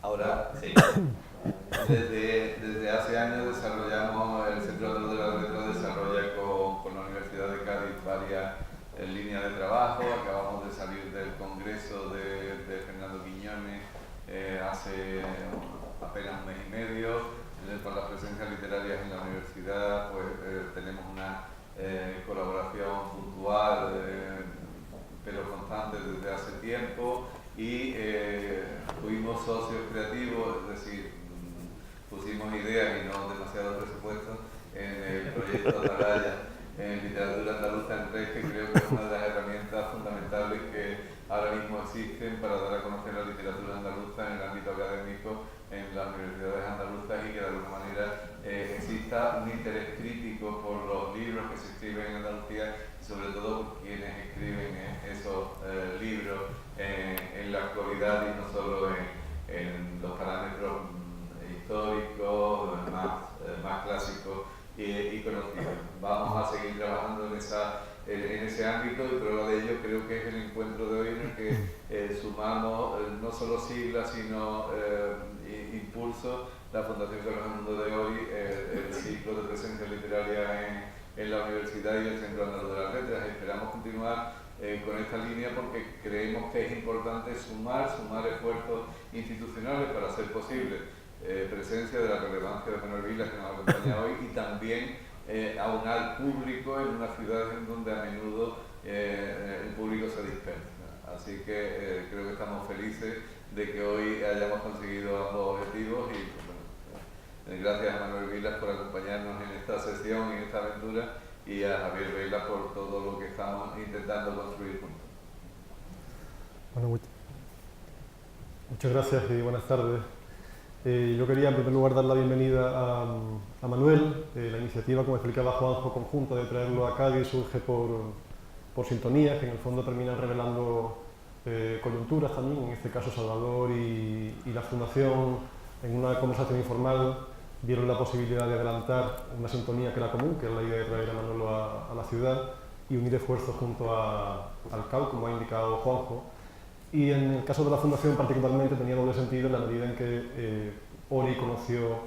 Ahora, sí. Desde hace años desarrollamos, el Centro Andaluz de la Letra desarrolla con la Universidad de Cádiz varias líneas de trabajo. Acabamos de salir del congreso de Fernando Quiñones hace apenas un mes y medio. Con las presencias literarias en la universidad pues tenemos una colaboración puntual pero constante desde hace tiempo, y fuimos socios creativos, es decir, pusimos ideas y no demasiado presupuesto en el proyecto Atalaya en literatura andaluza en red, que creo que es una de las herramientas fundamentales que ahora mismo existen para dar a conocer la literatura andaluza en el ámbito académico en las universidades andaluzas, y que de alguna manera exista un interés crítico por los libros que se escriben en Andalucía, y sobre todo por quienes escriben esos libros en la actualidad y no solo en los parámetros históricos más clásicos y conocidos. Vamos a seguir trabajando en ese ámbito, y prueba de ello creo que es el encuentro de hoy en el que sumamos no solo siglas sino impulso, la Fundación Carlos Mundo de hoy, el ciclo de presencia literaria en la universidad y el Centro Andaluz de las Letras. Esperamos continuar con esta línea porque creemos que es importante sumar esfuerzos institucionales para hacer posible presencia de la relevancia de Manuel Vilas, que nos acompaña hoy, y también aunar público en una ciudad en donde a menudo el público se dispersa. Así que creo que estamos felices de que hoy hayamos conseguido ambos objetivos, y bueno, gracias a Manuel Vilas por acompañarnos en esta sesión y en esta aventura, y a Javier Vela por todo lo que estamos intentando construir juntos. Bueno, muchas gracias y buenas tardes. Yo quería en primer lugar dar la bienvenida a Manuel. La iniciativa, como explicaba Juanjo, conjunta de traerlo a Cádiz surge por sintonías que en el fondo terminan revelando coyunturas también, en este caso Salvador y la Fundación, en una conversación informal, vieron la posibilidad de adelantar una sintonía que era común, que era la idea de traer a Manolo a la ciudad y unir esfuerzos junto al CAU, como ha indicado Juanjo. Y en el caso de la Fundación particularmente tenía doble sentido en la medida en que Ori conoció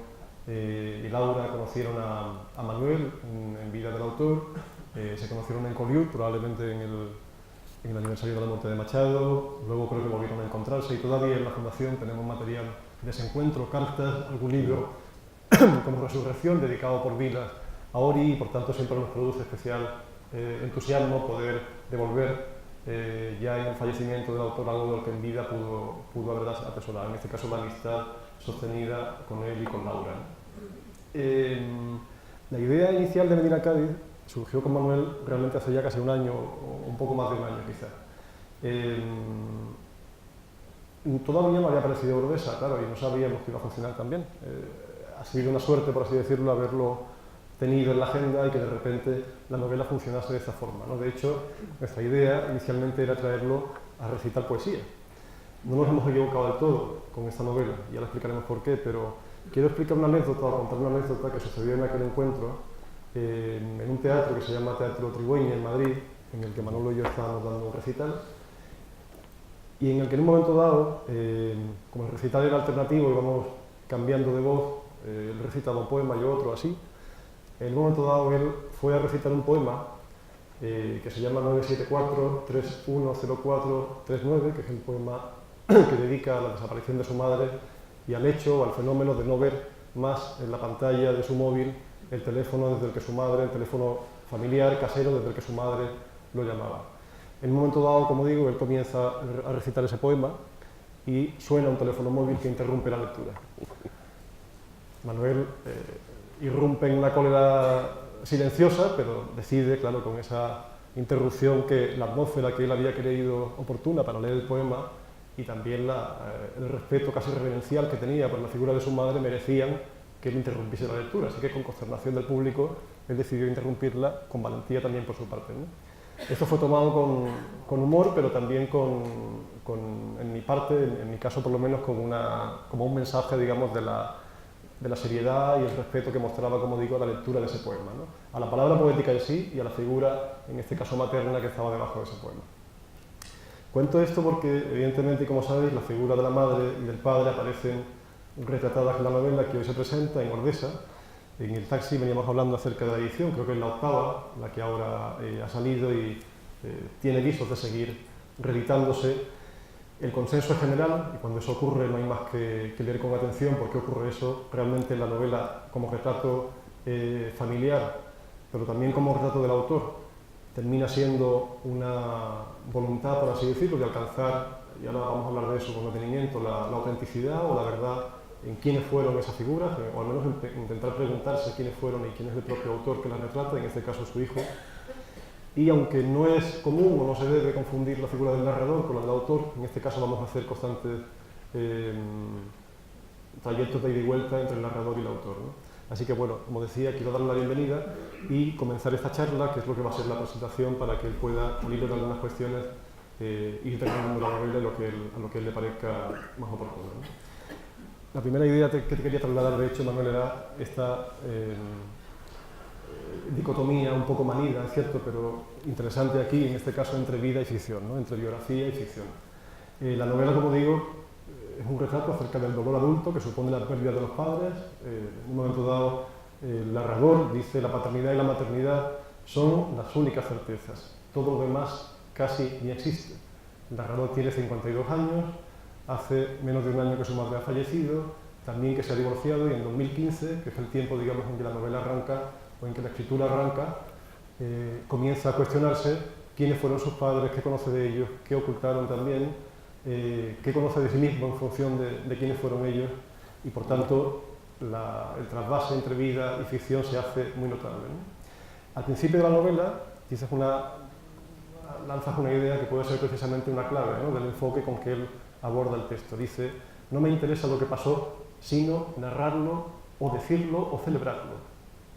y Laura conocieron a Manuel en vida del autor, se conocieron en Collioure, probablemente en el aniversario de la muerte de Machado, luego creo que volvieron a encontrarse, y todavía en la Fundación tenemos material de ese encuentro, cartas, algún libro como Resurrección, dedicado por Vilas a Ori, y por tanto siempre nos produce especial entusiasmo poder devolver ya en el fallecimiento del autor algo de lo que en vida pudo haber atesorado, en este caso la amistad sostenida con él y con Laura. La idea inicial de venir a Cádiz surgió con Manuel realmente hace ya casi un año, o un poco más de un año quizá. Todavía no había aparecido Ordesa, claro, y no sabíamos que iba a funcionar tan bien. Ha sido una suerte, por así decirlo, haberlo tenido en la agenda y que de repente la novela funcionase de esta forma, ¿no? De hecho, nuestra idea inicialmente era traerlo a recitar poesía. No nos hemos equivocado del todo con esta novela, ya lo explicaremos por qué, pero quiero explicar una anécdota, o contar una anécdota que sucedió en aquel encuentro en un teatro que se llama Teatro Trigüeña en Madrid, en el que Manolo y yo estábamos dando un recital, y en el que en un momento dado, como el recital era alternativo, íbamos cambiando de voz, él recitaba un poema, yo otro, así. En un momento dado él fue a recitar un poema que se llama 974-310439, que es el poema que dedica a la desaparición de su madre y al hecho o al fenómeno de no ver más en la pantalla de su móvil el teléfono desde el que su madre, el teléfono familiar, casero, desde el que su madre lo llamaba. En un momento dado, como digo, él comienza a recitar ese poema y suena un teléfono móvil que interrumpe la lectura. Manuel irrumpe en una cólera silenciosa, pero decide, claro, con esa interrupción, que la atmósfera que él había creído oportuna para leer el poema y también el respeto casi reverencial que tenía por la figura de su madre merecían que él interrumpiese la lectura. Así que, con consternación del público, él decidió interrumpirla, con valentía también por su parte, ¿no? Esto fue tomado con humor, pero también en mi parte, en mi caso por lo menos, como un mensaje, digamos, de la seriedad y el respeto que mostraba, como digo, a la lectura de ese poema, ¿no? A la palabra poética en sí y a la figura, en este caso materna, que estaba debajo de ese poema. Cuento esto porque, evidentemente, como sabéis, la figura de la madre y del padre aparecen retratadas en la novela que hoy se presenta en Ordesa. En el taxi veníamos hablando acerca de la edición, creo que es la octava, la que ahora ha salido y tiene visos de seguir reeditándose. El consenso es general y cuando eso ocurre no hay más que leer con atención por qué ocurre eso. Realmente la novela, como retrato familiar, pero también como retrato del autor, termina siendo una voluntad, por así decirlo, de alcanzar, y ahora vamos a hablar de eso con detenimiento, la autenticidad o la verdad en quiénes fueron esas figuras, o al menos intentar preguntarse quiénes fueron y quién es el propio autor que las retrata, en este caso su hijo. Y aunque no es común o no se debe confundir la figura del narrador con la del autor, en este caso vamos a hacer constantes trayectos de ida y vuelta entre el narrador y el autor, ¿no? Así que bueno, como decía, quiero darle la bienvenida y comenzar esta charla, que es lo que va a ser la presentación, para que él pueda, al hilo de algunas cuestiones, ir terminando la novela a lo que él le parezca más oportuno, ¿no? La primera idea que te quería trasladar, de hecho, Manuel, era esta dicotomía un poco manida, es cierto, pero interesante aquí, en este caso, entre vida y ficción, ¿no? Entre biografía y ficción. La novela, como digo, es un retrato acerca del dolor adulto que supone la pérdida de los padres. En un momento dado, el narrador dice: la paternidad y la maternidad son las únicas certezas, todo lo demás casi ni existe. El narrador tiene 52 años, hace menos de un año que su madre ha fallecido, también que se ha divorciado, y en 2015, que es el tiempo, digamos, en que la novela arranca, o en que la escritura arranca, comienza a cuestionarse quiénes fueron sus padres, qué conoce de ellos, qué ocultaron también, qué conoce de sí mismo en función de quiénes fueron ellos, y por tanto el trasvase entre vida y ficción se hace muy notable, ¿no? Al principio de la novela lanzas una idea que puede ser precisamente una clave, ¿no?, del enfoque con que él aborda el texto. Dice: no me interesa lo que pasó, sino narrarlo o decirlo o celebrarlo.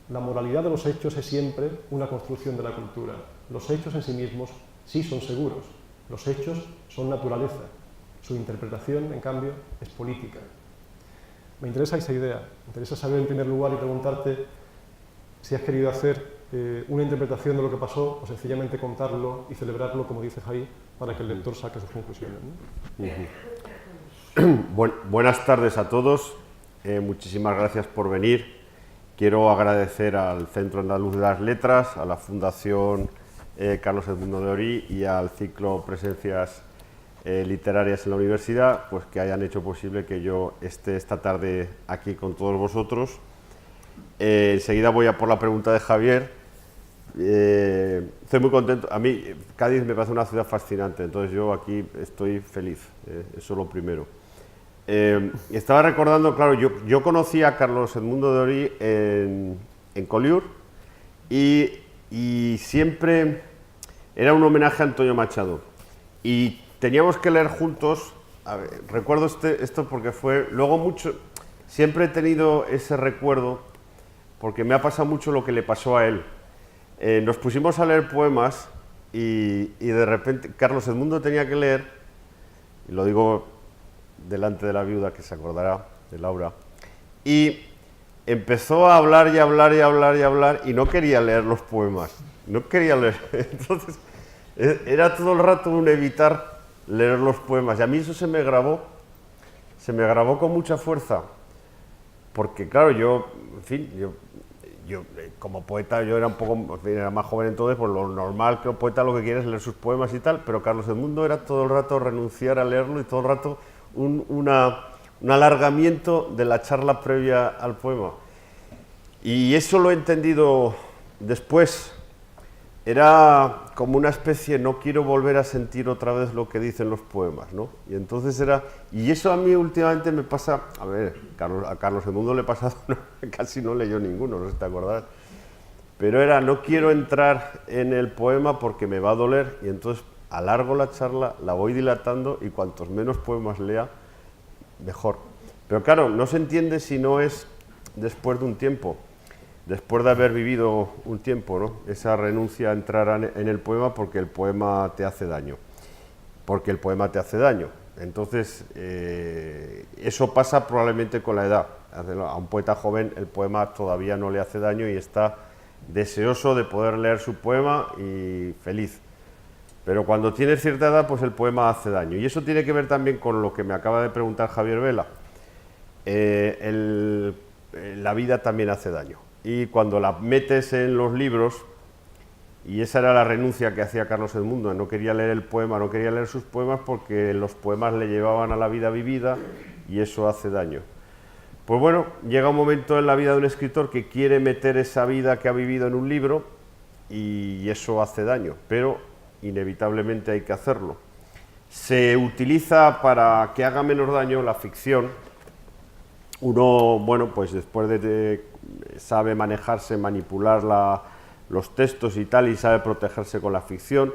La moralidad de los hechos es siempre una construcción de la cultura. Los hechos en sí mismos sí son seguros. Los hechos son naturaleza. Su interpretación, en cambio, es política. Me interesa esa idea. Me interesa saber, en primer lugar, y preguntarte si has querido hacer una interpretación de lo que pasó o sencillamente contarlo y celebrarlo, como dices ahí, para que el lector saque sus conclusiones, ¿no? Buenas tardes a todos. Muchísimas gracias por venir. Quiero agradecer al Centro Andaluz de las Letras, a la Fundación Carlos Edmundo de Ory y al ciclo Presencias Literarias en la Universidad, pues que hayan hecho posible que yo esté esta tarde aquí con todos vosotros. Enseguida voy a por la pregunta de Javier. Estoy muy contento. A mí Cádiz me parece una ciudad fascinante, entonces yo aquí estoy feliz, eso es lo primero. Estaba recordando, claro, yo conocí a Carlos Edmundo de Ory en Collioure y siempre era un homenaje a Antonio Machado y teníamos que leer juntos. A ver, recuerdo esto porque fue luego mucho, siempre he tenido ese recuerdo porque me ha pasado mucho lo que le pasó a él. Nos pusimos a leer poemas y de repente Carlos Edmundo tenía que leer, y lo digo delante de la viuda, que se acordará, de Laura, y empezó a hablar y hablar y hablar y hablar y no quería leer los poemas, no quería leer. Entonces era todo el rato un evitar leer los poemas, y a mí eso se me grabó con mucha fuerza, porque claro, yo, en fin, yo como poeta, yo era un poco, era más joven entonces, pues lo normal que un poeta lo que quiere es leer sus poemas y tal, pero Carlos Edmundo era todo el rato renunciar a leerlo y todo el rato un alargamiento de la charla previa al poema. Y eso lo he entendido después. Era como una especie, no quiero volver a sentir otra vez lo que dicen los poemas, ¿no? Y entonces era, y eso a mí últimamente me pasa, a ver, a Carlos Edmundo le ha pasado, casi no leyó ninguno, no sé si te acordás, pero era, no quiero entrar en el poema porque me va a doler, y entonces alargo la charla, la voy dilatando, y cuantos menos poemas lea, mejor. Pero claro, no se entiende si no es después de un tiempo. Después de haber vivido un tiempo, ¿no? Esa renuncia a entrar en el poema porque el poema te hace daño. Porque el poema te hace daño. Entonces, eso pasa probablemente con la edad. A un poeta joven el poema todavía no le hace daño y está deseoso de poder leer su poema y feliz. Pero cuando tienes cierta edad, pues el poema hace daño. Y eso tiene que ver también con lo que me acaba de preguntar Javier Vela. La vida también hace daño. Y cuando la metes en los libros, y esa era la renuncia que hacía Carlos Edmundo, no quería leer el poema, no quería leer sus poemas porque los poemas le llevaban a la vida vivida y eso hace daño. Pues bueno, llega un momento en la vida de un escritor que quiere meter esa vida que ha vivido en un libro y eso hace daño, pero inevitablemente hay que hacerlo. Se utiliza para que haga menos daño la ficción. Uno, bueno, pues después sabe manejarse, manipular los textos y tal, y sabe protegerse con la ficción,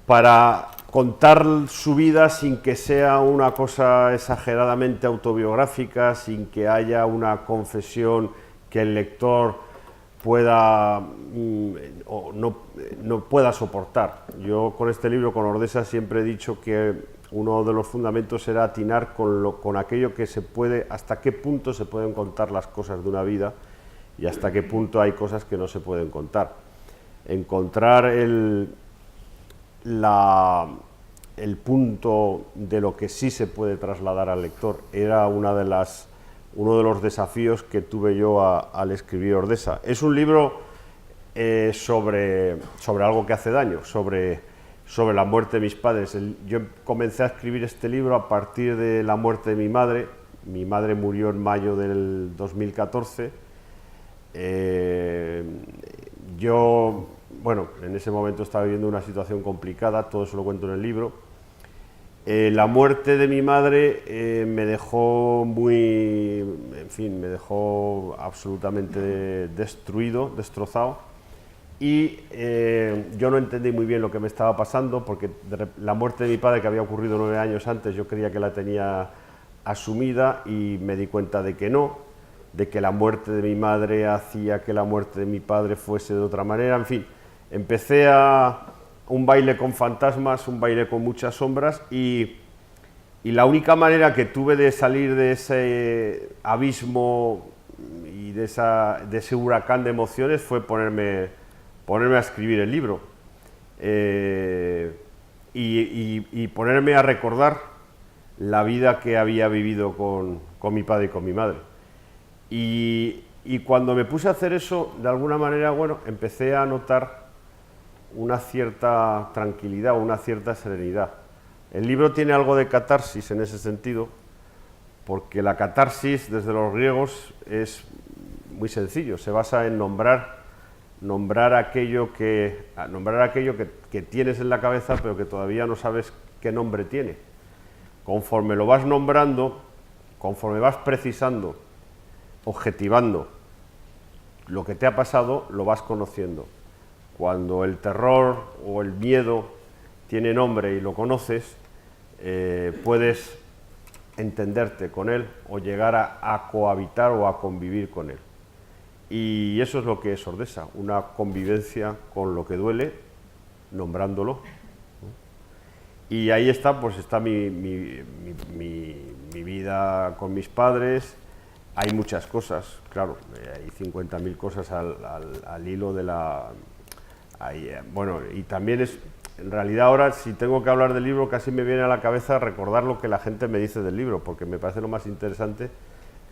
para contar su vida sin que sea una cosa exageradamente autobiográfica, sin que haya una confesión que el lector pueda o no pueda soportar. Yo con este libro, con Ordesa, siempre he dicho que uno de los fundamentos era atinar con aquello que se puede, hasta qué punto se pueden contar las cosas de una vida y hasta qué punto hay cosas que no se pueden contar. Encontrar el punto de lo que sí se puede trasladar al lector era uno de los desafíos que tuve yo al escribir Ordesa. Es un libro sobre algo que hace daño, sobre la muerte de mis padres. Yo comencé a escribir este libro a partir de la muerte de mi madre. Mi madre murió en mayo del 2014. Yo, bueno, en ese momento estaba viviendo una situación complicada, todo eso lo cuento en el libro. La muerte de mi madre me dejó me dejó absolutamente destruido, destrozado, y yo no entendí muy bien lo que me estaba pasando, porque la muerte de mi padre, que había ocurrido 9 años antes, yo creía que la tenía asumida y me di cuenta de que no, de que la muerte de mi madre hacía que la muerte de mi padre fuese de otra manera. En fin, empecé un baile con fantasmas, un baile con muchas sombras, y la única manera que tuve de salir de ese abismo y de ese huracán de emociones fue ponerme a escribir el libro y ponerme a recordar la vida que había vivido con mi padre y con mi madre. Y cuando me puse a hacer eso, de alguna manera, bueno, empecé a notar una cierta tranquilidad, una cierta serenidad. El libro tiene algo de catarsis en ese sentido, porque la catarsis, desde los griegos, es muy sencillo, se basa en nombrar aquello que tienes en la cabeza, pero que todavía no sabes qué nombre tiene. Conforme lo vas nombrando, conforme vas precisando, objetivando lo que te ha pasado, lo vas conociendo. Cuando el terror o el miedo tiene nombre y lo conoces, puedes entenderte con él o llegar a cohabitar o a convivir con él. Y eso es lo que es Ordesa, una convivencia con lo que duele, nombrándolo. Y ahí está, pues está mi vida con mis padres. Hay muchas cosas, claro, hay 50.000 cosas al hilo de la... bueno, y también es, en realidad ahora, si tengo que hablar del libro, casi me viene a la cabeza recordar lo que la gente me dice del libro, porque me parece lo más interesante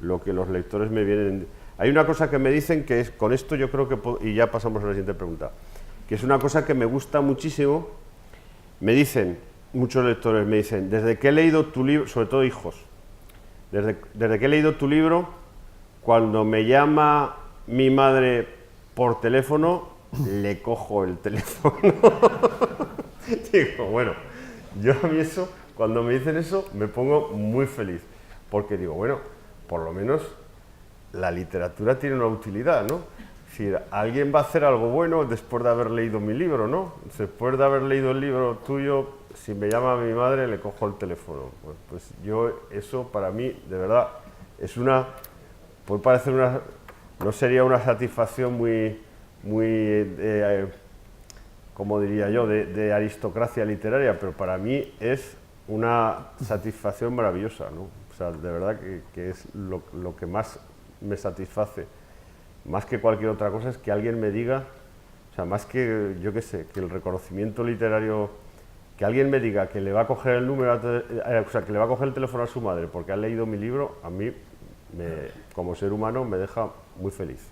lo que los lectores me vienen... Hay una cosa que me dicen que es, con esto yo creo que, y ya pasamos a la siguiente pregunta, que es una cosa que me gusta muchísimo. Me dicen, muchos lectores me dicen, desde que he leído tu libro, sobre todo hijos, desde que he leído tu libro, cuando me llama mi madre por teléfono, le cojo el teléfono. Digo, bueno, yo a mí eso, cuando me dicen eso, me pongo muy feliz, porque digo, bueno, por lo menos la literatura tiene una utilidad, ¿no? Es decir, alguien va a hacer algo bueno después de haber leído mi libro, ¿no? Después de haber leído el libro tuyo, si me llama mi madre, le cojo el teléfono. Pues yo, eso para mí, de verdad, es una... Puede parecer no sería una satisfacción muy como diría yo, de aristocracia literaria, pero para mí es una satisfacción maravillosa, ¿no? O sea, de verdad que es lo que más me satisface, más que cualquier otra cosa, es que alguien me diga O sea, más que, yo qué sé, que el reconocimiento literario, que alguien me diga que le va a coger el número, o sea, que le va a coger el teléfono a su madre porque ha leído mi libro, a mí, como ser humano, me deja muy feliz.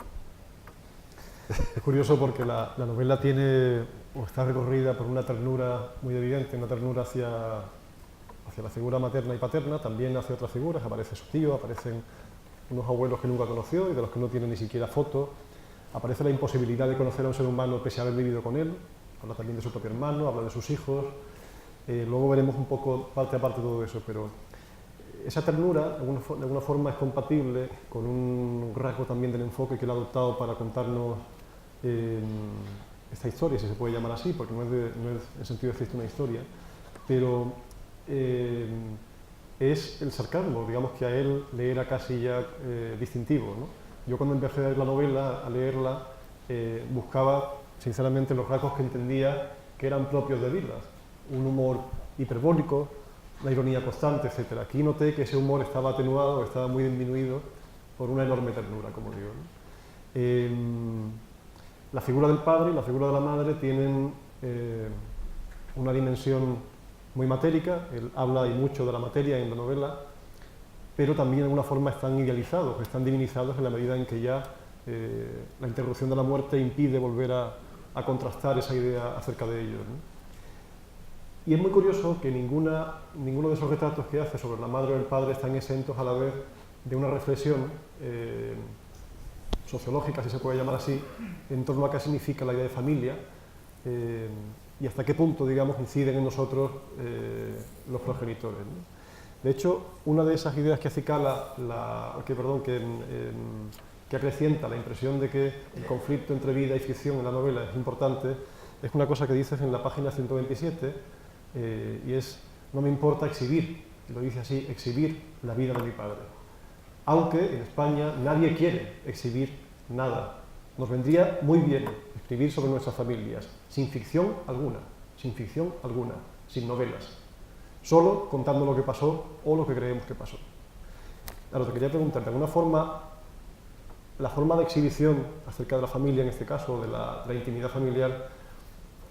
Es curioso porque la novela tiene, o está recorrida por una ternura muy evidente, una ternura hacia la figura materna y paterna, también hacia otras figuras, aparece su tío, aparecen unos abuelos que nunca conoció y de los que no tiene ni siquiera foto, aparece la imposibilidad de conocer a un ser humano pese a haber vivido con él, habla también de su propio hermano, habla de sus hijos, luego veremos un poco parte a parte todo eso, pero esa ternura de alguna forma es compatible con un rasgo también del enfoque que él ha adoptado para contarnos esta historia, si se puede llamar así, porque no es en sentido estricto una historia, pero es el sarcasmo, digamos que a él le era casi ya distintivo, ¿no? Yo cuando empecé a leer la novela, buscaba sinceramente los rasgos que entendía que eran propios de Vilas, un humor hiperbólico, la ironía constante, etc. Aquí noté que ese humor estaba atenuado, estaba muy disminuido por una enorme ternura, como digo, ¿no? La figura del padre y la figura de la madre tienen una dimensión muy matérica, él habla y mucho de la materia en la novela, pero también de alguna forma están idealizados, están divinizados en la medida en que ya la interrupción de la muerte impide volver a contrastar esa idea acerca de ellos, ¿no? Y es muy curioso que ninguno de esos retratos que hace sobre la madre o el padre están exentos a la vez de una reflexión sociológica, si se puede llamar así, en torno a qué significa la idea de familia y hasta qué punto, digamos, inciden en nosotros los progenitores, ¿no? De hecho, una de esas ideas que acicala, que acrecienta la impresión de que el conflicto entre vida y ficción en la novela es importante, es una cosa que dices en la página 127, y es: no me importa exhibir, y lo dice así, exhibir la vida de mi padre. Aunque en España nadie quiere exhibir nada. Nos vendría muy bien escribir sobre nuestras familias, sin ficción alguna, sin novelas. Solo contando lo que pasó o lo que creemos que pasó. Ahora te quería preguntar, de alguna forma, la forma de exhibición acerca de la familia, en este caso, de la intimidad familiar,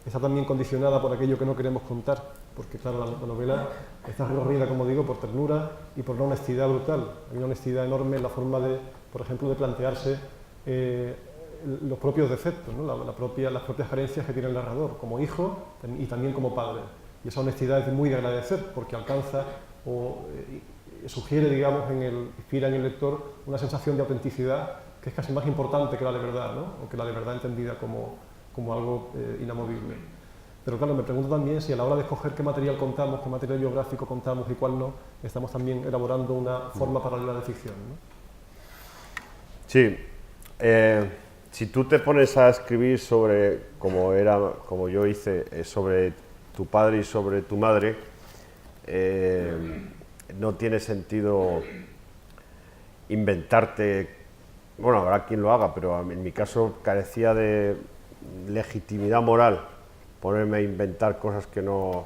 está también condicionada por aquello que no queremos contar, porque claro, la novela está recorrida, como digo, por ternura y por una honestidad brutal. Hay una honestidad enorme en la forma de, por ejemplo, de plantearse los propios defectos, ¿no? las propias carencias que tiene el narrador, como hijo y también como padre. Y esa honestidad es muy de agradecer, porque alcanza o sugiere, digamos, inspira en el lector una sensación de autenticidad que es casi más importante que la de verdad, ¿no? O que la de verdad entendida como algo inamovible. Pero claro, me pregunto también si a la hora de escoger qué material contamos, qué material biográfico contamos y cuál no, estamos también elaborando una forma paralela de ficción, ¿no? Sí. Si tú te pones a escribir sobre, como yo hice, sobre tu padre y sobre tu madre, no tiene sentido inventarte, bueno, habrá quien lo haga, pero en mi caso carecía de legitimidad moral ponerme a inventar cosas que no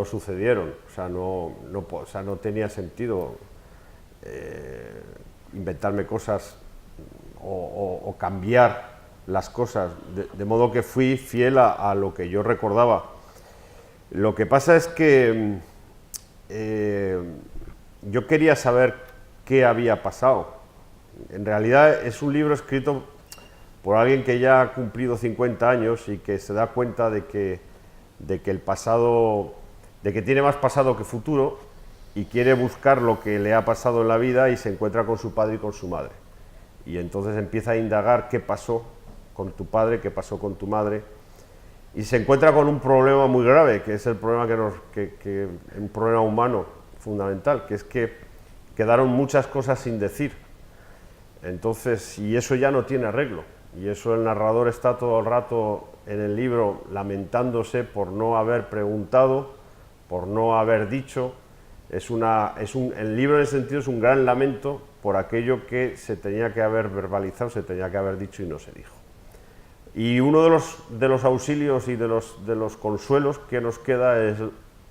sucedieron, o sea, no tenía sentido inventarme cosas o cambiar las cosas, de modo que fui fiel a lo que yo recordaba. Lo que pasa es que yo quería saber qué había pasado. En realidad es un libro escrito por alguien que ya ha cumplido 50 años y que se da cuenta de que el pasado, de que tiene más pasado que futuro y quiere buscar lo que le ha pasado en la vida y se encuentra con su padre y con su madre. Y entonces empieza a indagar qué pasó con tu padre, qué pasó con tu madre, y se encuentra con un problema muy grave, que es el problema un problema humano fundamental, que es que quedaron muchas cosas sin decir. Entonces, y eso ya no tiene arreglo, y eso el narrador está todo el rato en el libro lamentándose por no haber preguntado, por no haber dicho. El libro en ese sentido es un gran lamento por aquello que se tenía que haber verbalizado, se tenía que haber dicho y no se dijo. Y uno de los auxilios y de los consuelos que nos queda es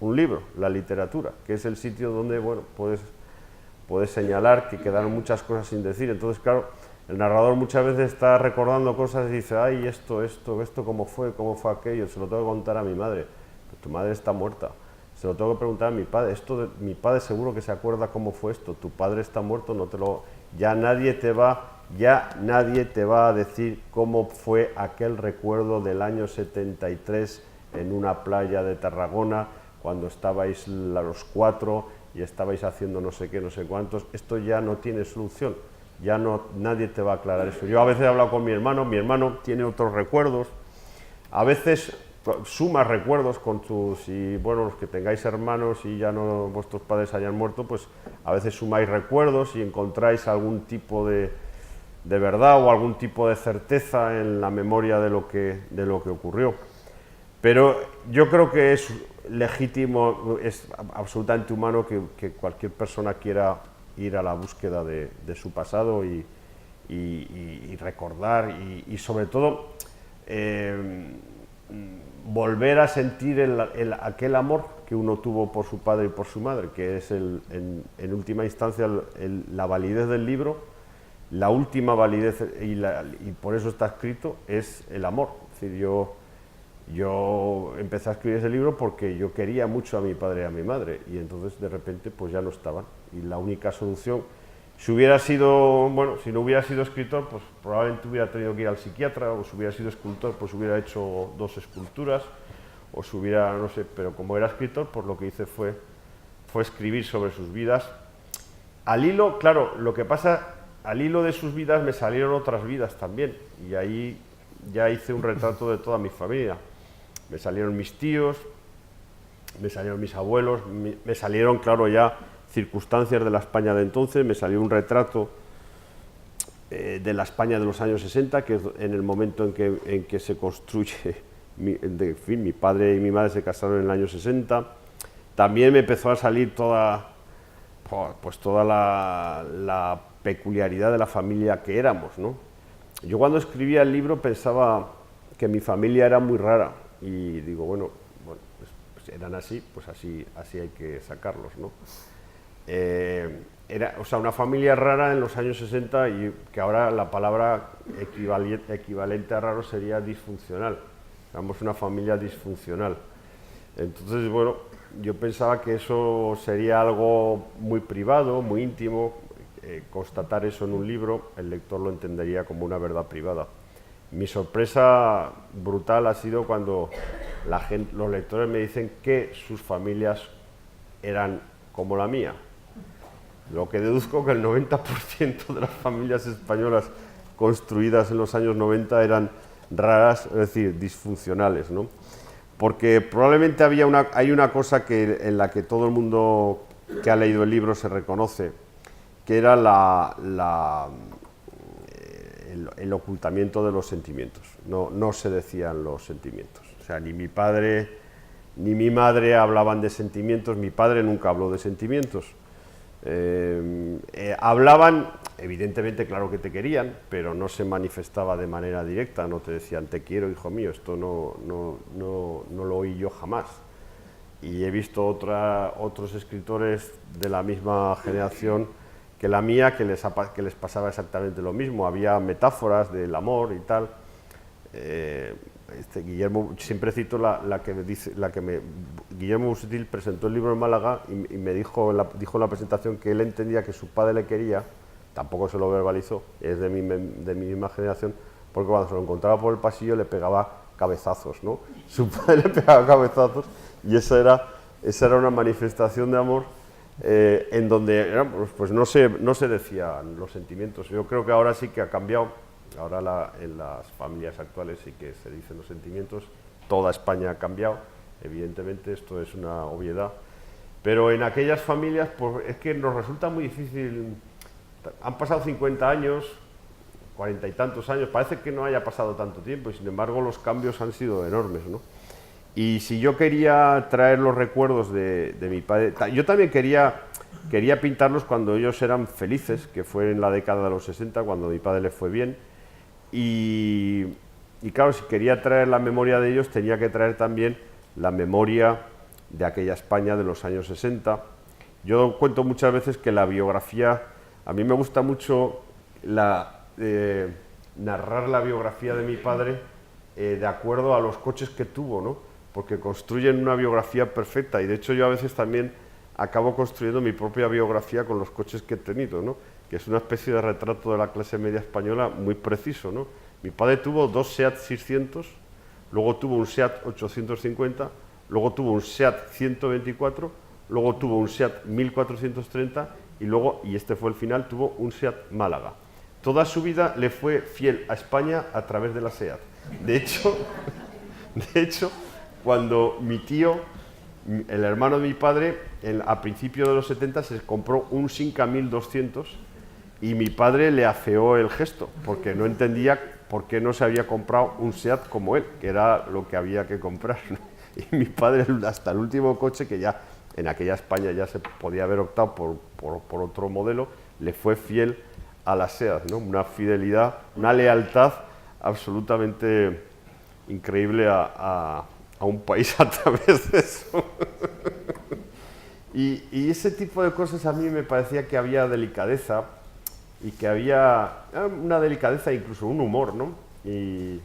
un libro, la literatura, que es el sitio donde, bueno, puedes señalar que quedaron muchas cosas sin decir. Entonces, claro, El narrador muchas veces está recordando cosas y dice, ay, esto, cómo fue aquello, se lo tengo que contar a mi madre. Pero tu madre está muerta. Se lo tengo que preguntar a mi padre. Mi padre seguro que se acuerda cómo fue esto. Tu padre está muerto, no te lo... Ya nadie te va a decir cómo fue aquel recuerdo del año 73 en una playa de Tarragona, cuando estabais los 4 y estabais haciendo no sé qué, no sé cuántos. Esto ya no tiene solución. Ya no, nadie te va a aclarar eso. Yo a veces he hablado con mi hermano tiene otros recuerdos, a veces sumas recuerdos con tus, y bueno, los que tengáis hermanos y ya no vuestros padres hayan muerto, pues a veces sumáis recuerdos y encontráis algún tipo de verdad o algún tipo de certeza en la memoria de lo que ocurrió. Pero yo creo que es legítimo, es absolutamente humano que cualquier persona quiera ir a la búsqueda de su pasado y recordar y sobre todo volver a sentir aquel amor que uno tuvo por su padre y por su madre, que es en última instancia la validez del libro, la última validez y por eso está escrito, es el amor. Es decir, yo empecé a escribir ese libro porque yo quería mucho a mi padre y a mi madre y entonces de repente pues ya no estaban y la única solución, si no hubiera sido escritor, pues probablemente hubiera tenido que ir al psiquiatra, o si hubiera sido escultor, pues hubiera hecho 2 esculturas, o si hubiera, no sé, pero como era escritor, pues lo que hice fue escribir sobre sus vidas. Al hilo, claro, lo que pasa, al hilo de sus vidas me salieron otras vidas también y ahí ya hice un retrato de toda mi familia. Me salieron mis tíos, me salieron mis abuelos, me salieron, claro, ya circunstancias de la España de entonces, me salió un retrato de la España de los años 60, que es en el momento en que se construye, mi padre y mi madre se casaron en el año 60. También me empezó a salir toda la peculiaridad de la familia que éramos, ¿no? Yo cuando escribía el libro pensaba que mi familia era muy rara y digo, bueno, pues eran así, pues así hay que sacarlos, ¿no? Era, o sea, una familia rara en los años 60 y que ahora la palabra equivalente a raro sería disfuncional. Éramos una familia disfuncional. Entonces, bueno, yo pensaba que eso sería algo muy privado, muy íntimo. Constatar eso en un libro, el lector lo entendería como una verdad privada. Mi sorpresa brutal ha sido cuando los lectores me dicen que sus familias eran como la mía. Lo que deduzco que el 90% de las familias españolas construidas en los años 90 eran raras, es decir, disfuncionales, ¿no? Porque probablemente hay una cosa en la que todo el mundo que ha leído el libro se reconoce, que era el ocultamiento de los sentimientos. No se decían los sentimientos. O sea, ni mi padre ni mi madre hablaban de sentimientos, mi padre nunca habló de sentimientos. Hablaban, evidentemente, claro que te querían, pero no se manifestaba de manera directa, no te decían te quiero, hijo mío, esto no lo oí yo jamás. Y he visto otros escritores de la misma generación que la mía que les pasaba exactamente lo mismo, había metáforas del amor y tal. Guillermo, siempre cito Guillermo Busutil presentó el libro en Málaga y me dijo en la presentación que él entendía que su padre le quería, tampoco se lo verbalizó, es de mi misma generación, porque cuando se lo encontraba por el pasillo le pegaba cabezazos, ¿no? Su padre le pegaba cabezazos y esa era una manifestación de amor en donde pues no se decían los sentimientos. Yo creo que ahora sí que ha cambiado. Ahora en las familias actuales sí que se dicen los sentimientos, toda España ha cambiado, evidentemente esto es una obviedad, pero en aquellas familias pues, es que nos resulta muy difícil, han pasado 50 años, 40 y tantos años, parece que no haya pasado tanto tiempo y sin embargo los cambios han sido enormes, ¿no? Y si yo quería traer los recuerdos de mi padre, yo también quería pintarlos cuando ellos eran felices, que fue en la década de los 60, cuando a mi padre le fue bien. Y claro, si quería traer la memoria de ellos, tenía que traer también la memoria de aquella España de los años 60. Yo cuento muchas veces que la biografía, a mí me gusta mucho narrar la biografía de mi padre de acuerdo a los coches que tuvo, ¿no? Porque construyen una biografía perfecta y de hecho yo a veces también acabo construyendo mi propia biografía con los coches que he tenido, ¿no? Que es una especie de retrato de la clase media española muy preciso, ¿no? Mi padre tuvo 2 SEAT 600, luego tuvo un SEAT 850, luego tuvo un SEAT 124, luego tuvo un SEAT 1430 y luego, y este fue el final, tuvo un SEAT Málaga. Toda su vida le fue fiel a España a través de la SEAT. De hecho, cuando mi tío, el hermano de mi padre, a principios de los 70 se compró un Simca 1200 y mi padre le afeó el gesto porque no entendía por qué no se había comprado un SEAT como él, que era lo que había que comprar, ¿no? Y mi padre, hasta el último coche, que ya en aquella España ya se podía haber optado por otro modelo, le fue fiel a la SEAT, ¿no? Una fidelidad, una lealtad absolutamente increíble a un país a través de eso. Y ese tipo de cosas a mí me parecía que había delicadeza y que había una delicadeza, incluso un humor, ¿no? Y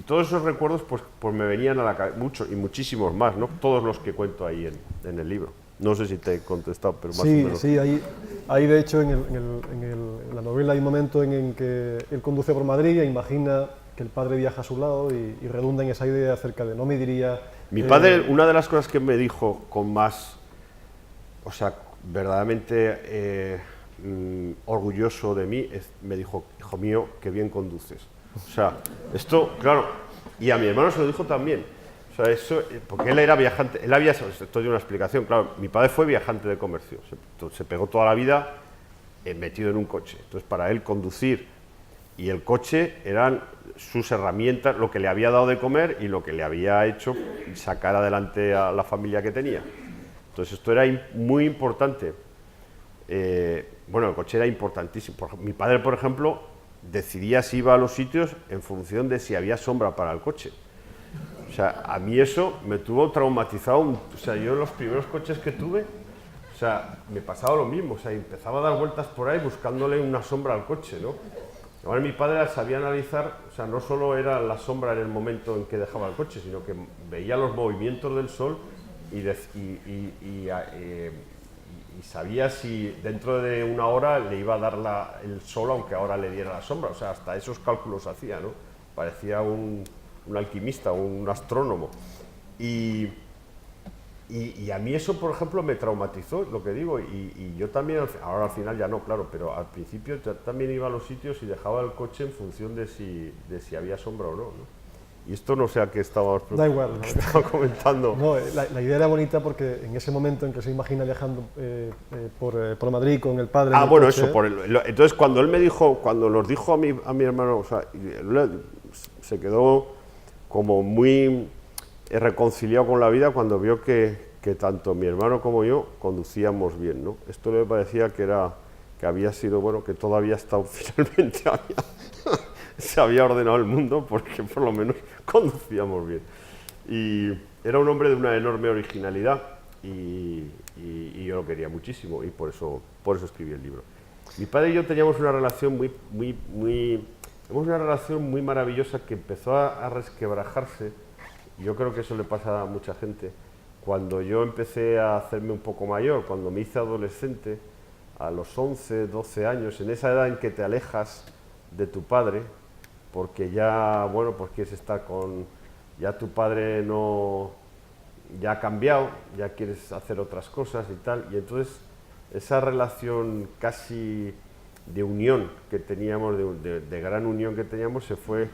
todos esos recuerdos pues me venían a la cabeza, muchos y muchísimos más, ¿no? Todos los que cuento ahí en el libro. No sé si te he contestado, pero más o menos. Sí, ahí de hecho en la novela hay un momento en que él conduce por Madrid e imagina que el padre viaja a su lado y redunda en esa idea acerca de no me diría... Mi padre, una de las cosas que me dijo con más, o sea, verdaderamente orgulloso de mí, me dijo, hijo mío, qué bien conduces. O sea, esto, claro, y a mi hermano se lo dijo también. O sea, eso, porque él era viajante, esto es una explicación, claro, mi padre fue viajante de comercio, se pegó toda la vida metido en un coche. Entonces, para él conducir y el coche eran sus herramientas, lo que le había dado de comer y lo que le había hecho sacar adelante a la familia que tenía. Entonces, esto era muy importante. Bueno, el coche era importantísimo. Mi padre, por ejemplo, decidía si iba a los sitios en función de si había sombra para el coche. O sea, a mí eso me tuvo traumatizado. O sea, yo los primeros coches que tuve, o sea, me pasaba lo mismo. O sea, empezaba a dar vueltas por ahí buscándole una sombra al coche, ¿no? Ahora mi padre sabía analizar, o sea, no solo era la sombra en el momento en que dejaba el coche, sino que veía los movimientos del sol y sabía si dentro de una hora le iba a dar el sol, aunque ahora le diera la sombra. O sea, hasta esos cálculos hacía, ¿no? Parecía un alquimista, un astrónomo. Y a mí eso, por ejemplo, me traumatizó, lo que digo, y yo también, ahora al final ya no, claro, pero al principio yo también iba a los sitios y dejaba el coche en función de si había sombra o no, ¿no? Y esto no sé a qué estaba comentando. No, la idea era bonita porque en ese momento en que se imagina viajando por Madrid con el padre... Ah, bueno, coche, eso. Entonces, cuando él me dijo, cuando nos dijo a mi hermano, o sea, se quedó como muy reconciliado con la vida cuando vio que tanto mi hermano como yo conducíamos bien, ¿no? Esto le parecía que había sido, bueno, que todo había estado finalmente, se había ordenado el mundo porque por lo menos conducíamos bien. Y era un hombre de una enorme originalidad y yo lo quería muchísimo y por eso escribí el libro. Mi padre y yo teníamos una relación una relación muy maravillosa que empezó a resquebrajarse. Yo creo que eso le pasa a mucha gente. Cuando yo empecé a hacerme un poco mayor, cuando me hice adolescente, a los 11, 12 años, en esa edad en que te alejas de tu padre, porque ya, bueno, pues quieres estar con... Ya tu padre ya ha cambiado, ya quieres hacer otras cosas y tal, y entonces esa relación casi de unión que teníamos, de gran unión que teníamos, se fue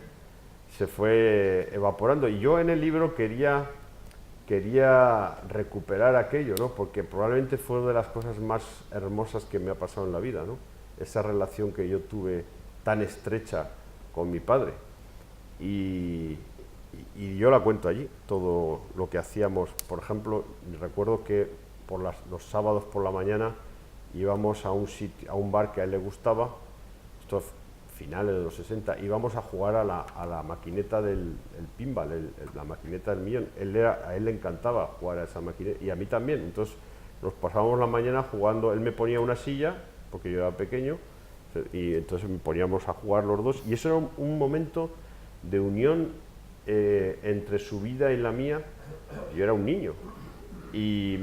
evaporando. Y yo en el libro quería recuperar aquello, ¿no? Porque probablemente fue una de las cosas más hermosas que me ha pasado en la vida, ¿no? Esa relación que yo tuve tan estrecha con mi padre. Y yo la cuento allí, todo lo que hacíamos. Por ejemplo, recuerdo que los sábados por la mañana íbamos a un bar que a él le gustaba, esto finales de los 60, íbamos a jugar a la maquineta del pinball, la maquineta del millón. A él le encantaba jugar a esa maquineta y a mí también. Entonces nos pasábamos la mañana jugando. Él me ponía una silla, porque yo era pequeño, y entonces poníamos a jugar los dos, y eso era un momento de unión entre su vida y la mía. Yo era un niño, y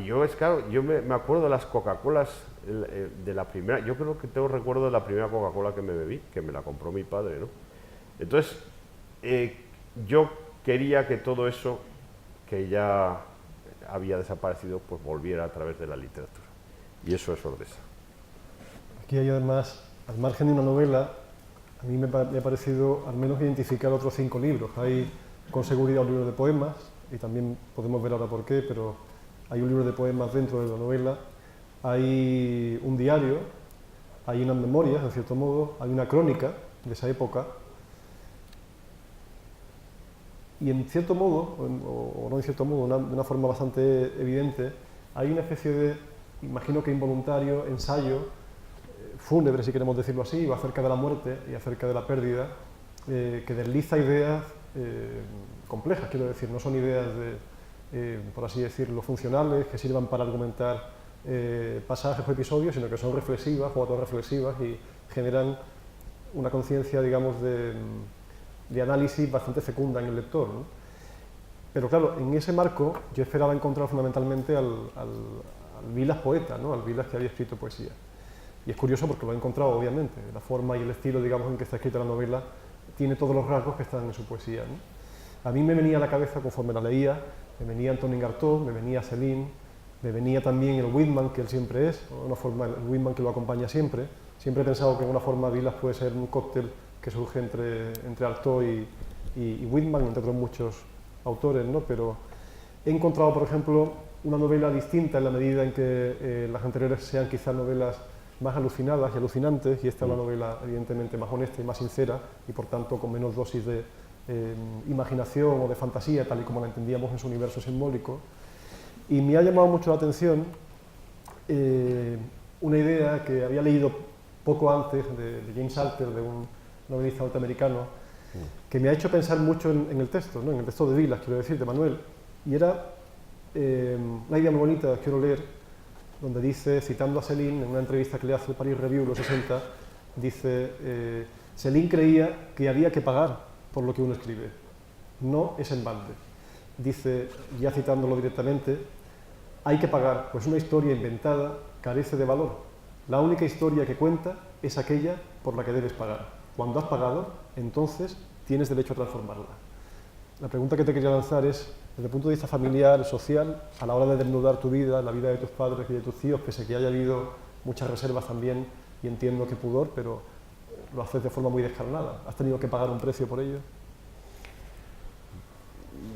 yo, es claro, yo me acuerdo de las Coca-Colas, de la primera, yo creo que tengo recuerdo de la primera Coca-Cola que me bebí, que me la compró mi padre, ¿no? Entonces, yo quería que todo eso, que ya había desaparecido, pues volviera a través de la literatura. Y eso es Ordesa. Aquí hay además, al margen de una novela, a mí me ha parecido al menos identificar otros 5 libros. Hay con seguridad un libro de poemas, y también podemos ver ahora por qué, pero hay un libro de poemas dentro de la novela, hay un diario, hay unas memorias, en cierto modo, hay una crónica de esa época, y en cierto modo, o no en cierto modo, de una forma bastante evidente, hay una especie de, imagino que involuntario, ensayo, fúnebre, si queremos decirlo así, o acerca de la muerte y acerca de la pérdida, que desliza ideas complejas, quiero decir, no son ideas por así decirlo, funcionales, que sirvan para argumentar pasajes o episodios, sino que son reflexivas o autorreflexivas y generan una conciencia, digamos, de análisis bastante fecunda en el lector, ¿no? Pero claro, en ese marco yo esperaba encontrar fundamentalmente al Vilas poeta, ¿no? Al Vilas que había escrito poesía. Y es curioso porque lo he encontrado, obviamente. La forma y el estilo, digamos, en que está escrita la novela tiene todos los rasgos que están en su poesía, ¿no? A mí me venía a la cabeza, conforme la leía, me venía Antonin Artaud, me venía Céline, me venía también el Whitman, que él siempre es, una forma, el Whitman que lo acompaña siempre. Siempre he pensado que en una forma Vilas puede ser un cóctel que surge entre Artaud y Whitman, entre otros muchos autores, ¿no? Pero he encontrado, por ejemplo, una novela distinta en la medida en que las anteriores sean quizás novelas más alucinadas y alucinantes, y esta es una novela evidentemente más honesta y más sincera, y por tanto con menos dosis de imaginación o de fantasía, tal y como la entendíamos en su universo simbólico. Y me ha llamado mucho la atención una idea que había leído poco antes de James Alter, de un novelista norteamericano, que me ha hecho pensar mucho en el texto, ¿no? En el texto de Vilas, quiero decir, de Manuel, y era una idea muy bonita, quiero leer, donde dice, citando a Céline, en una entrevista que le hace el Paris Review en los 60, dice, Céline creía que había que pagar por lo que uno escribe, no es en balde. Dice, ya citándolo directamente, hay que pagar, pues una historia inventada carece de valor. La única historia que cuenta es aquella por la que debes pagar. Cuando has pagado, entonces tienes derecho a transformarla. La pregunta que te quería lanzar es, desde el punto de vista familiar, social, a la hora de desnudar tu vida, la vida de tus padres y de tus tíos, pese a que haya habido muchas reservas también, y entiendo que pudor, pero lo haces de forma muy descarnada. ¿Has tenido que pagar un precio por ello?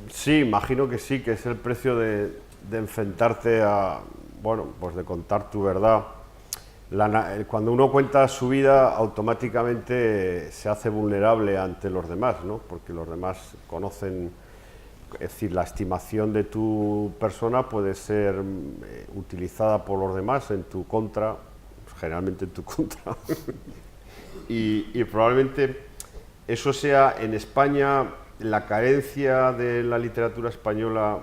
Sí, imagino que sí, que es el precio de enfrentarte a, bueno, pues de contar tu verdad. Cuando uno cuenta su vida, automáticamente se hace vulnerable ante los demás, ¿no? Porque los demás conocen, es decir, la estimación de tu persona puede ser utilizada por los demás en tu contra, generalmente en tu contra. y probablemente eso sea en España la carencia de la literatura española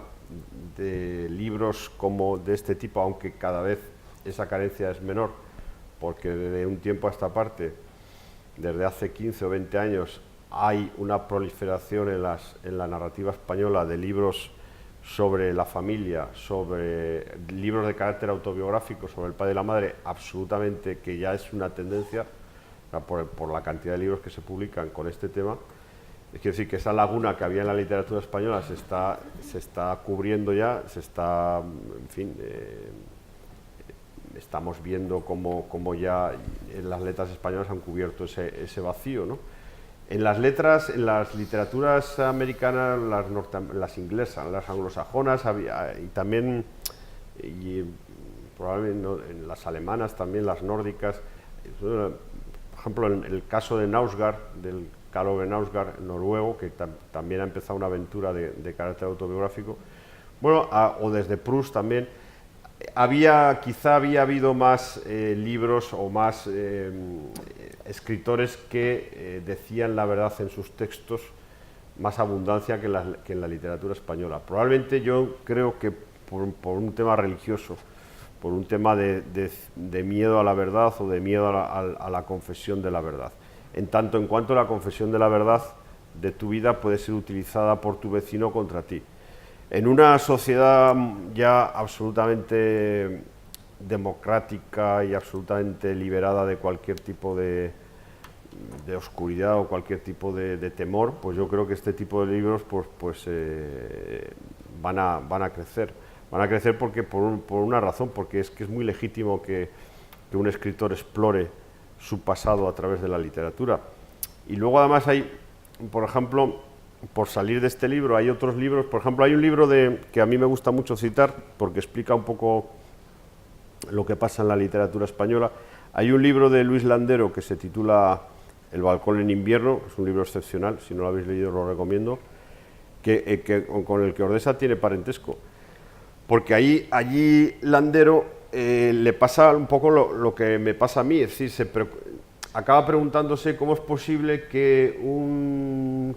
de libros como de este tipo, aunque cada vez esa carencia es menor, porque desde un tiempo a esta parte, desde hace 15 o 20 años, hay una proliferación en la narrativa española de libros sobre la familia, sobre libros de carácter autobiográfico, sobre el padre y la madre, absolutamente, que ya es una tendencia por la cantidad de libros que se publican con este tema. Es decir, que esa laguna que había en la literatura española se está cubriendo ya, en fin, estamos viendo cómo ya las letras españolas han cubierto ese vacío, ¿no? En las literaturas americanas, las inglesas, las anglosajonas, y también, probablemente en las alemanas también, las nórdicas, por ejemplo, en el caso de Knausgård, del Karl Ove Knausgård, noruego, que también ha empezado una aventura de carácter autobiográfico, bueno, o desde Proust también, quizá había habido más libros o más escritores que decían la verdad en sus textos, más abundancia que en la literatura española. Probablemente yo creo que por un tema religioso, por un tema de miedo a la verdad o de miedo a la confesión de la verdad. En tanto en cuanto la confesión de la verdad de tu vida puede ser utilizada por tu vecino contra ti. En una sociedad ya absolutamente democrática y absolutamente liberada de cualquier tipo de oscuridad o cualquier tipo de temor, pues yo creo que este tipo de libros van a crecer. Van a crecer porque por una razón, porque es que es muy legítimo que un escritor explore su pasado a través de la literatura. Y luego además hay, por ejemplo, por salir de este libro, hay otros libros, por ejemplo, hay un libro que a mí me gusta mucho citar, porque explica un poco lo que pasa en la literatura española. Hay un libro de Luis Landero que se titula El balcón en invierno, es un libro excepcional, si no lo habéis leído lo recomiendo, con el que Ordesa tiene parentesco, porque allí Landero le pasa un poco lo que me pasa a mí, es decir, acaba preguntándose cómo es posible que un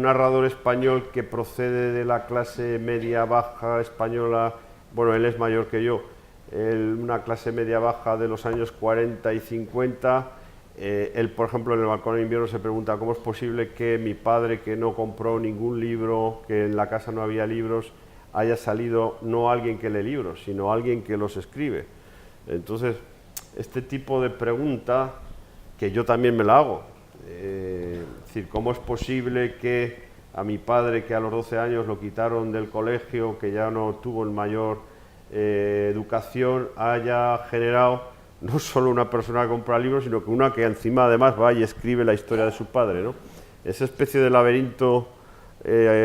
narrador español que procede de la clase media-baja española, bueno, él es mayor que yo, una clase media-baja de los años 40 y 50, él, por ejemplo, en El balcón en invierno se pregunta cómo es posible que mi padre, que no compró ningún libro, que en la casa no había libros, haya salido no alguien que lee libros, sino alguien que los escribe. Entonces, este tipo de pregunta, que yo también me la hago, es decir, ¿cómo es posible que a mi padre, que a los 12 años lo quitaron del colegio, que ya no tuvo mayor educación, haya generado no solo una persona que compra libros, sino que una que encima además va y escribe la historia de su padre, ¿no? Esa especie de laberinto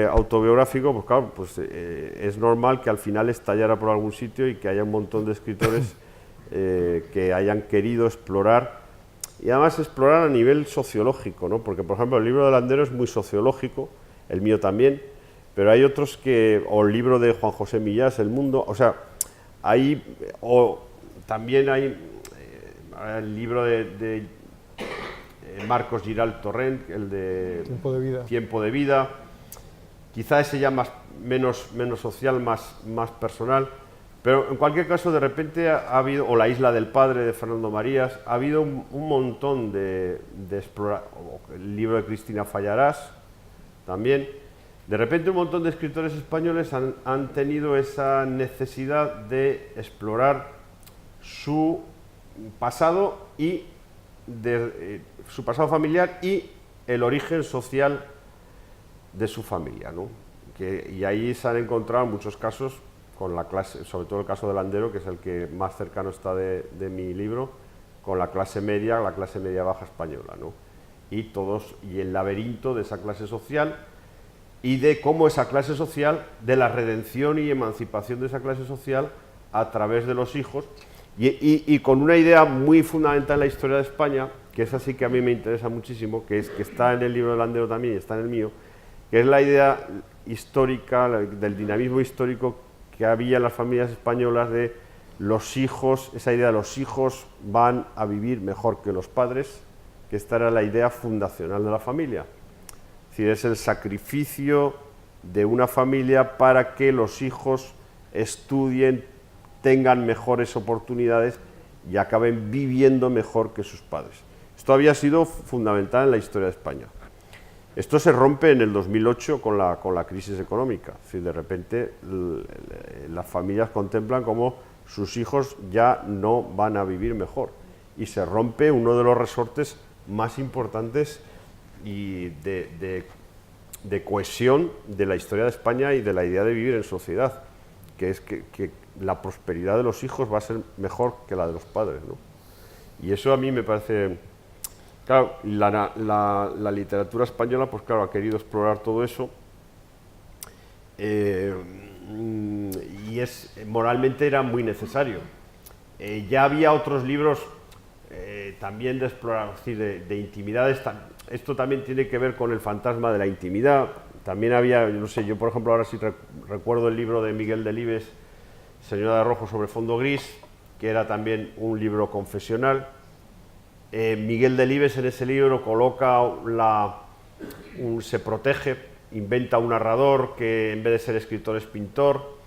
autobiográfico, pues claro, es normal que al final estallara por algún sitio y que haya un montón de escritores que hayan querido explorar, y además explorar a nivel sociológico, ¿no? Porque, por ejemplo, el libro de Landero es muy sociológico, el mío también, pero hay otros o el libro de Juan José Millás, El mundo, o sea, también hay el libro de Marcos Giral Torrent, el de Tiempo de vida. Quizá ese ya menos social, más personal, pero en cualquier caso de repente ha habido, o La isla del padre de Fernando Marías, ha habido un montón de explorar, el libro de Cristina Fallarás también. De repente un montón de escritores españoles han tenido esa necesidad de explorar su pasado y su pasado familiar y el origen social de su familia, ¿no? Y ahí se han encontrado muchos casos con la clase, sobre todo el caso de Landero, que es el que más cercano está de mi libro, con la clase media baja española, ¿no? Y el laberinto de esa clase social y de cómo esa clase social, de la redención y emancipación de esa clase social a través de los hijos, y con una idea muy fundamental en la historia de España, que es así que a mí me interesa muchísimo, que está en el libro de Landero también y está en el mío, que es la idea histórica, del dinamismo histórico que había en las familias españolas de los hijos, esa idea de los hijos van a vivir mejor que los padres, que esta era la idea fundacional de la familia. Es decir, es el sacrificio de una familia para que los hijos estudien, tengan mejores oportunidades y acaben viviendo mejor que sus padres. Esto había sido fundamental en la historia de España. Esto se rompe en el 2008 con la crisis económica. Es decir, de repente las familias contemplan cómo sus hijos ya no van a vivir mejor. Y se rompe uno de los resortes más importantes y de cohesión de la historia de España y de la idea de vivir en sociedad, que es que la prosperidad de los hijos va a ser mejor que la de los padres, ¿no? Y eso a mí me parece... Claro, la literatura española, pues claro, ha querido explorar todo eso, y moralmente era muy necesario. Ya había otros libros también de explorar, es decir, de intimidades. Esto también tiene que ver con el fantasma de la intimidad. También había, no sé, yo por ejemplo ahora sí recuerdo el libro de Miguel Delibes, Señora de Rojo sobre fondo gris, que era también un libro confesional. Miguel Delibes en ese libro coloca se protege, inventa un narrador que en vez de ser escritor es pintor,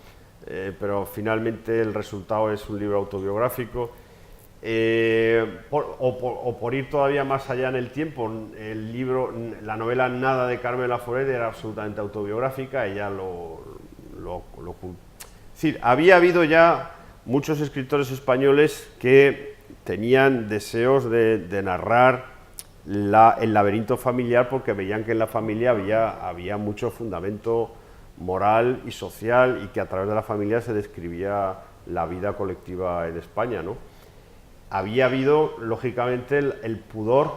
pero finalmente el resultado es un libro autobiográfico. Por ir todavía más allá en el tiempo, la novela Nada de Carmen Laforet era absolutamente autobiográfica, ella es decir, había habido ya muchos escritores españoles que tenían deseos de narrar el laberinto familiar, porque veían que en la familia había mucho fundamento moral y social, y que a través de la familia se describía la vida colectiva en España, ¿no? Había habido, lógicamente, el pudor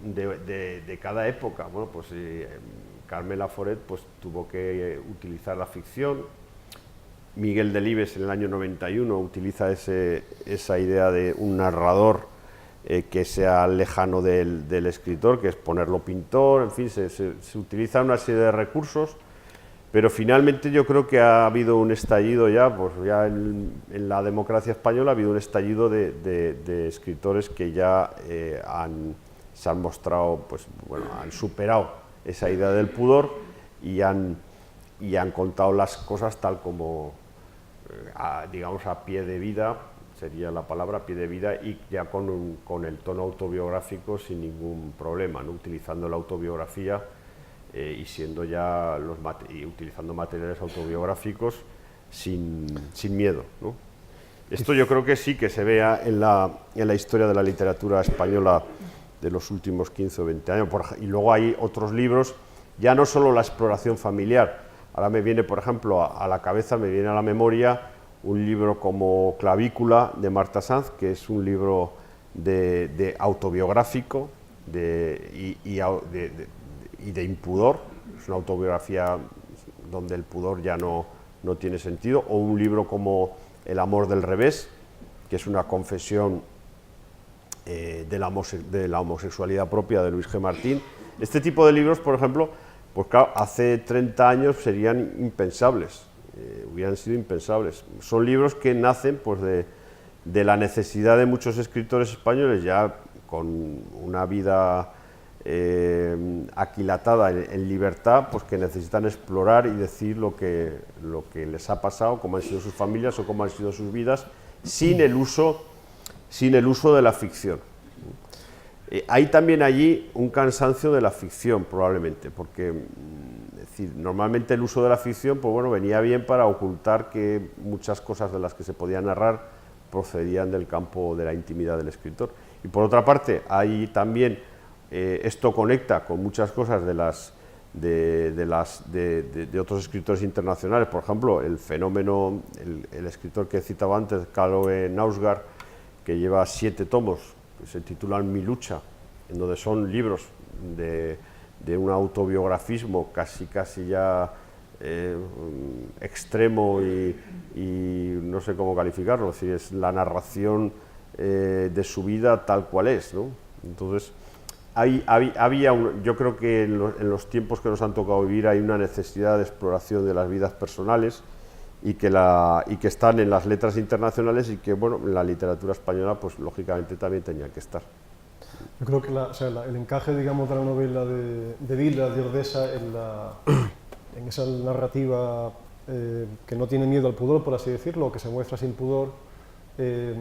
de cada época. Bueno, pues Carmen Laforet pues, tuvo que utilizar la ficción. Miguel Delibes en el año 91 utiliza esa idea de un narrador que sea lejano del escritor, que es ponerlo pintor, en fin, se utiliza una serie de recursos, pero finalmente yo creo que ha habido un estallido ya, pues ya en la democracia española ha habido un estallido de escritores que ya se han mostrado, pues bueno, han superado esa idea del pudor y han contado las cosas tal como, digamos, a pie de vida, sería la palabra, a pie de vida, y ya con el tono autobiográfico sin ningún problema, ¿no? Utilizando la autobiografía y siendo ya utilizando materiales autobiográficos sin miedo, ¿no? Esto yo creo que sí que se vea en la historia de la literatura española de los últimos 15 o 20 años. Y luego hay otros libros, ya no solo la exploración familiar. Ahora me viene, por ejemplo, a la cabeza, me viene a la memoria un libro como Clavícula de Marta Sanz, que es un libro de autobiográfico y de impudor. Es una autobiografía donde el pudor ya no tiene sentido. O un libro como El amor del revés, que es una confesión de la homosexualidad propia de Luis G. Martín. Este tipo de libros, por ejemplo, pues claro, hace 30 años serían impensables, hubieran sido impensables. Son libros que nacen pues, de la necesidad de muchos escritores españoles, ya con una vida aquilatada en libertad, pues que necesitan explorar y decir lo que les ha pasado, cómo han sido sus familias o cómo han sido sus vidas, sin el uso de la ficción. Hay también allí un cansancio de la ficción, probablemente, porque es decir, normalmente el uso de la ficción pues bueno, venía bien para ocultar que muchas cosas de las que se podía narrar procedían del campo de la intimidad del escritor. Y por otra parte, hay también, esto conecta con muchas cosas de otros escritores internacionales, por ejemplo, el fenómeno, el escritor que he citado antes, Karl Ove Knausgaard, que lleva 7 tomos, que se titulan Mi lucha, en donde son libros de un autobiografismo casi ya extremo y no sé cómo calificarlo, es decir, es la narración de su vida tal cual es, ¿no? Entonces, yo creo que en los tiempos que nos han tocado vivir hay una necesidad de exploración de las vidas personales y que están en las letras internacionales y que, bueno, en la literatura española, pues lógicamente también tenían que estar. Yo creo que el encaje, digamos, de la novela de Vila, de Ordesa, en esa narrativa que no tiene miedo al pudor, por así decirlo, que se muestra sin pudor, es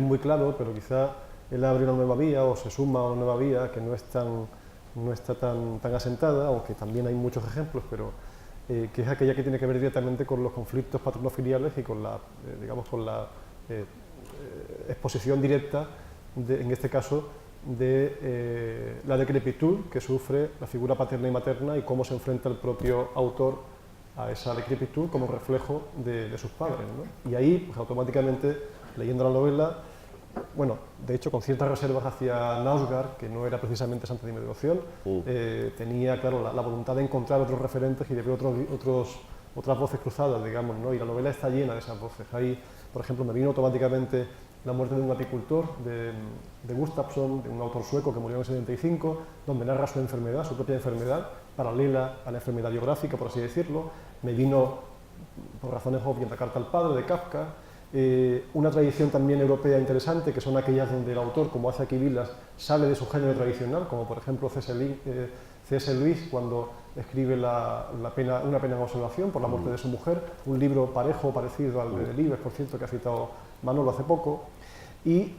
muy claro, pero quizá él abre una nueva vía o se suma a una nueva vía que no está tan asentada, aunque también hay muchos ejemplos, pero que es aquella que tiene que ver directamente con los conflictos paternofiliales y con la exposición directa, en este caso, de la decrepitud que sufre la figura paterna y materna y cómo se enfrenta el propio autor a esa decrepitud como reflejo de sus padres, ¿no? Y ahí, pues, automáticamente, leyendo la novela, bueno, de hecho, con ciertas reservas hacia Knausgaard, que no era precisamente santa de mi devoción, tenía, claro, la voluntad de encontrar otros referentes y de ver otras voces cruzadas, digamos, ¿no? Y la novela está llena de esas voces. Ahí, por ejemplo, me vino automáticamente La muerte de un apicultor, de Gustafsson, de un autor sueco que murió en el 75, donde narra su enfermedad, su propia enfermedad, paralela a la enfermedad biográfica, por así decirlo. Me vino, por razones obvias, La carta al padre, de Kafka. Una tradición también europea interesante, que son aquellas donde el autor, como hace aquí Vilas, sale de su género tradicional, como por ejemplo C.S. Lewis cuando escribe Una pena en observación por la muerte de su mujer, un libro parejo, parecido al de Delibes, por cierto, que ha citado Manolo hace poco. Y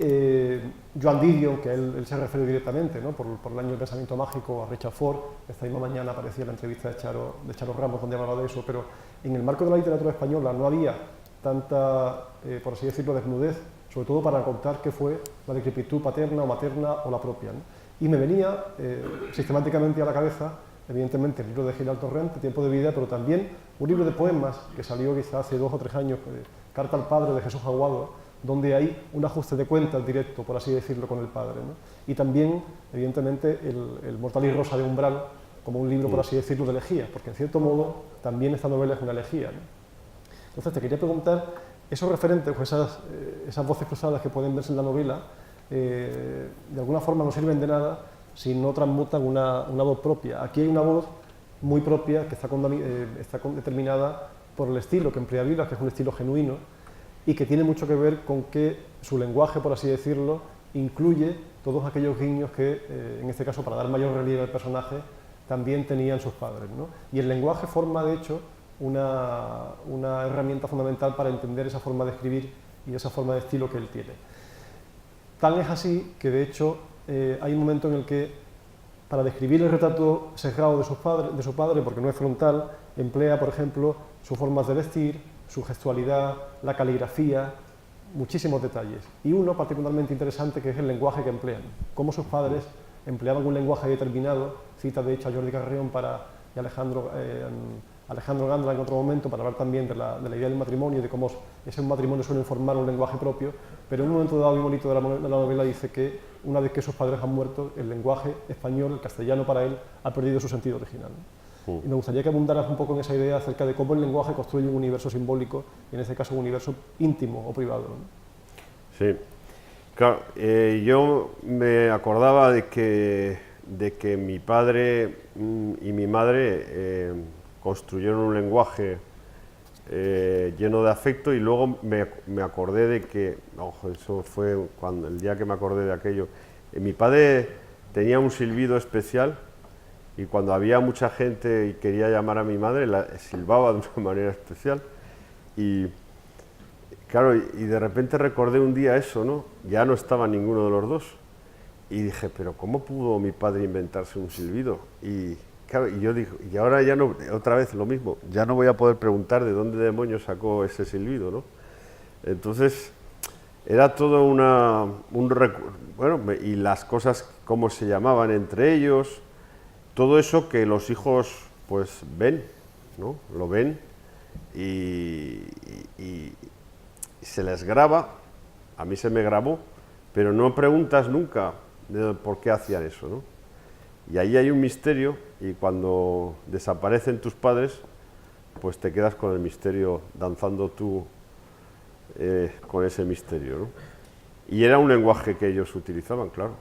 Joan Didion, que él se refiere directamente, ¿no? por el año del pensamiento mágico, a Richard Ford. Esta misma mañana aparecía la entrevista de Charo Ramos, donde hablaba de eso, pero en el marco de la literatura española no había tanta, por así decirlo, desnudez, sobre todo para contar qué fue la decrepitud paterna o materna o la propia, ¿no? Y me venía sistemáticamente a la cabeza, evidentemente, el libro de Giral Torrente, Tiempo de vida, pero también un libro de poemas que salió quizá hace 2 o 3 años, Carta al Padre, de Jesús Aguado, donde hay un ajuste de cuentas directo, por así decirlo, con el padre, ¿no? Y también, evidentemente, el Mortal y Rosa de Umbral, como un libro, por así decirlo, de elegías, porque en cierto modo también esta novela es una elegía, ¿no? Entonces te quería preguntar, esos referentes, o esas voces cruzadas que pueden verse en la novela, de alguna forma no sirven de nada si no transmutan una voz propia. Aquí hay una voz muy propia que está determinada por el estilo que emplea Vilas, que es un estilo genuino, y que tiene mucho que ver con que su lenguaje, por así decirlo, incluye todos aquellos guiños que, en este caso, para dar mayor relieve al personaje, también tenían sus padres, ¿no? Y el lenguaje forma, de hecho, una herramienta fundamental para entender esa forma de escribir y esa forma de estilo que él tiene. Tan es así que, de hecho, hay un momento en el que, para describir el retrato sesgado de su padre, porque no es frontal, emplea, por ejemplo, sus formas de vestir, su gestualidad, la caligrafía, muchísimos detalles. Y uno particularmente interesante, que es el lenguaje que emplean. Cómo sus padres empleaban un lenguaje determinado, cita de hecho a Jordi Carrión y Alejandro Gandra en otro momento, para hablar también de la idea del matrimonio y de cómo ese matrimonio suele formar un lenguaje propio, pero en un momento dado muy bonito de la novela dice que una vez que sus padres han muerto, el lenguaje español, el castellano para él, ha perdido su sentido original. Y me gustaría que abundaras un poco en esa idea acerca de cómo el lenguaje construye un universo simbólico, y en este caso un universo íntimo o privado, ¿no? Sí, claro, yo me acordaba de que mi padre y mi madre construyeron un lenguaje lleno de afecto, y luego me acordé de que, ojo, eso fue el día que me acordé de aquello, mi padre tenía un silbido especial. Y cuando había mucha gente y quería llamar a mi madre, la silbaba de una manera especial. Y claro, y de repente recordé un día eso, ¿no? Ya no estaba ninguno de los dos. Y dije, pero ¿cómo pudo mi padre inventarse un silbido? Y claro, y yo digo, y ahora ya no, otra vez lo mismo, ya no voy a poder preguntar de dónde demonios sacó ese silbido, ¿no? Entonces, era todo bueno, y las cosas, cómo se llamaban entre ellos. Todo eso que los hijos pues ven, ¿no? Lo ven y se les graba, a mí se me grabó, pero no preguntas nunca de por qué hacían eso, ¿no? Y ahí hay un misterio, y cuando desaparecen tus padres, pues te quedas con el misterio, danzando tú con ese misterio, ¿no? Y era un lenguaje que ellos utilizaban, claro,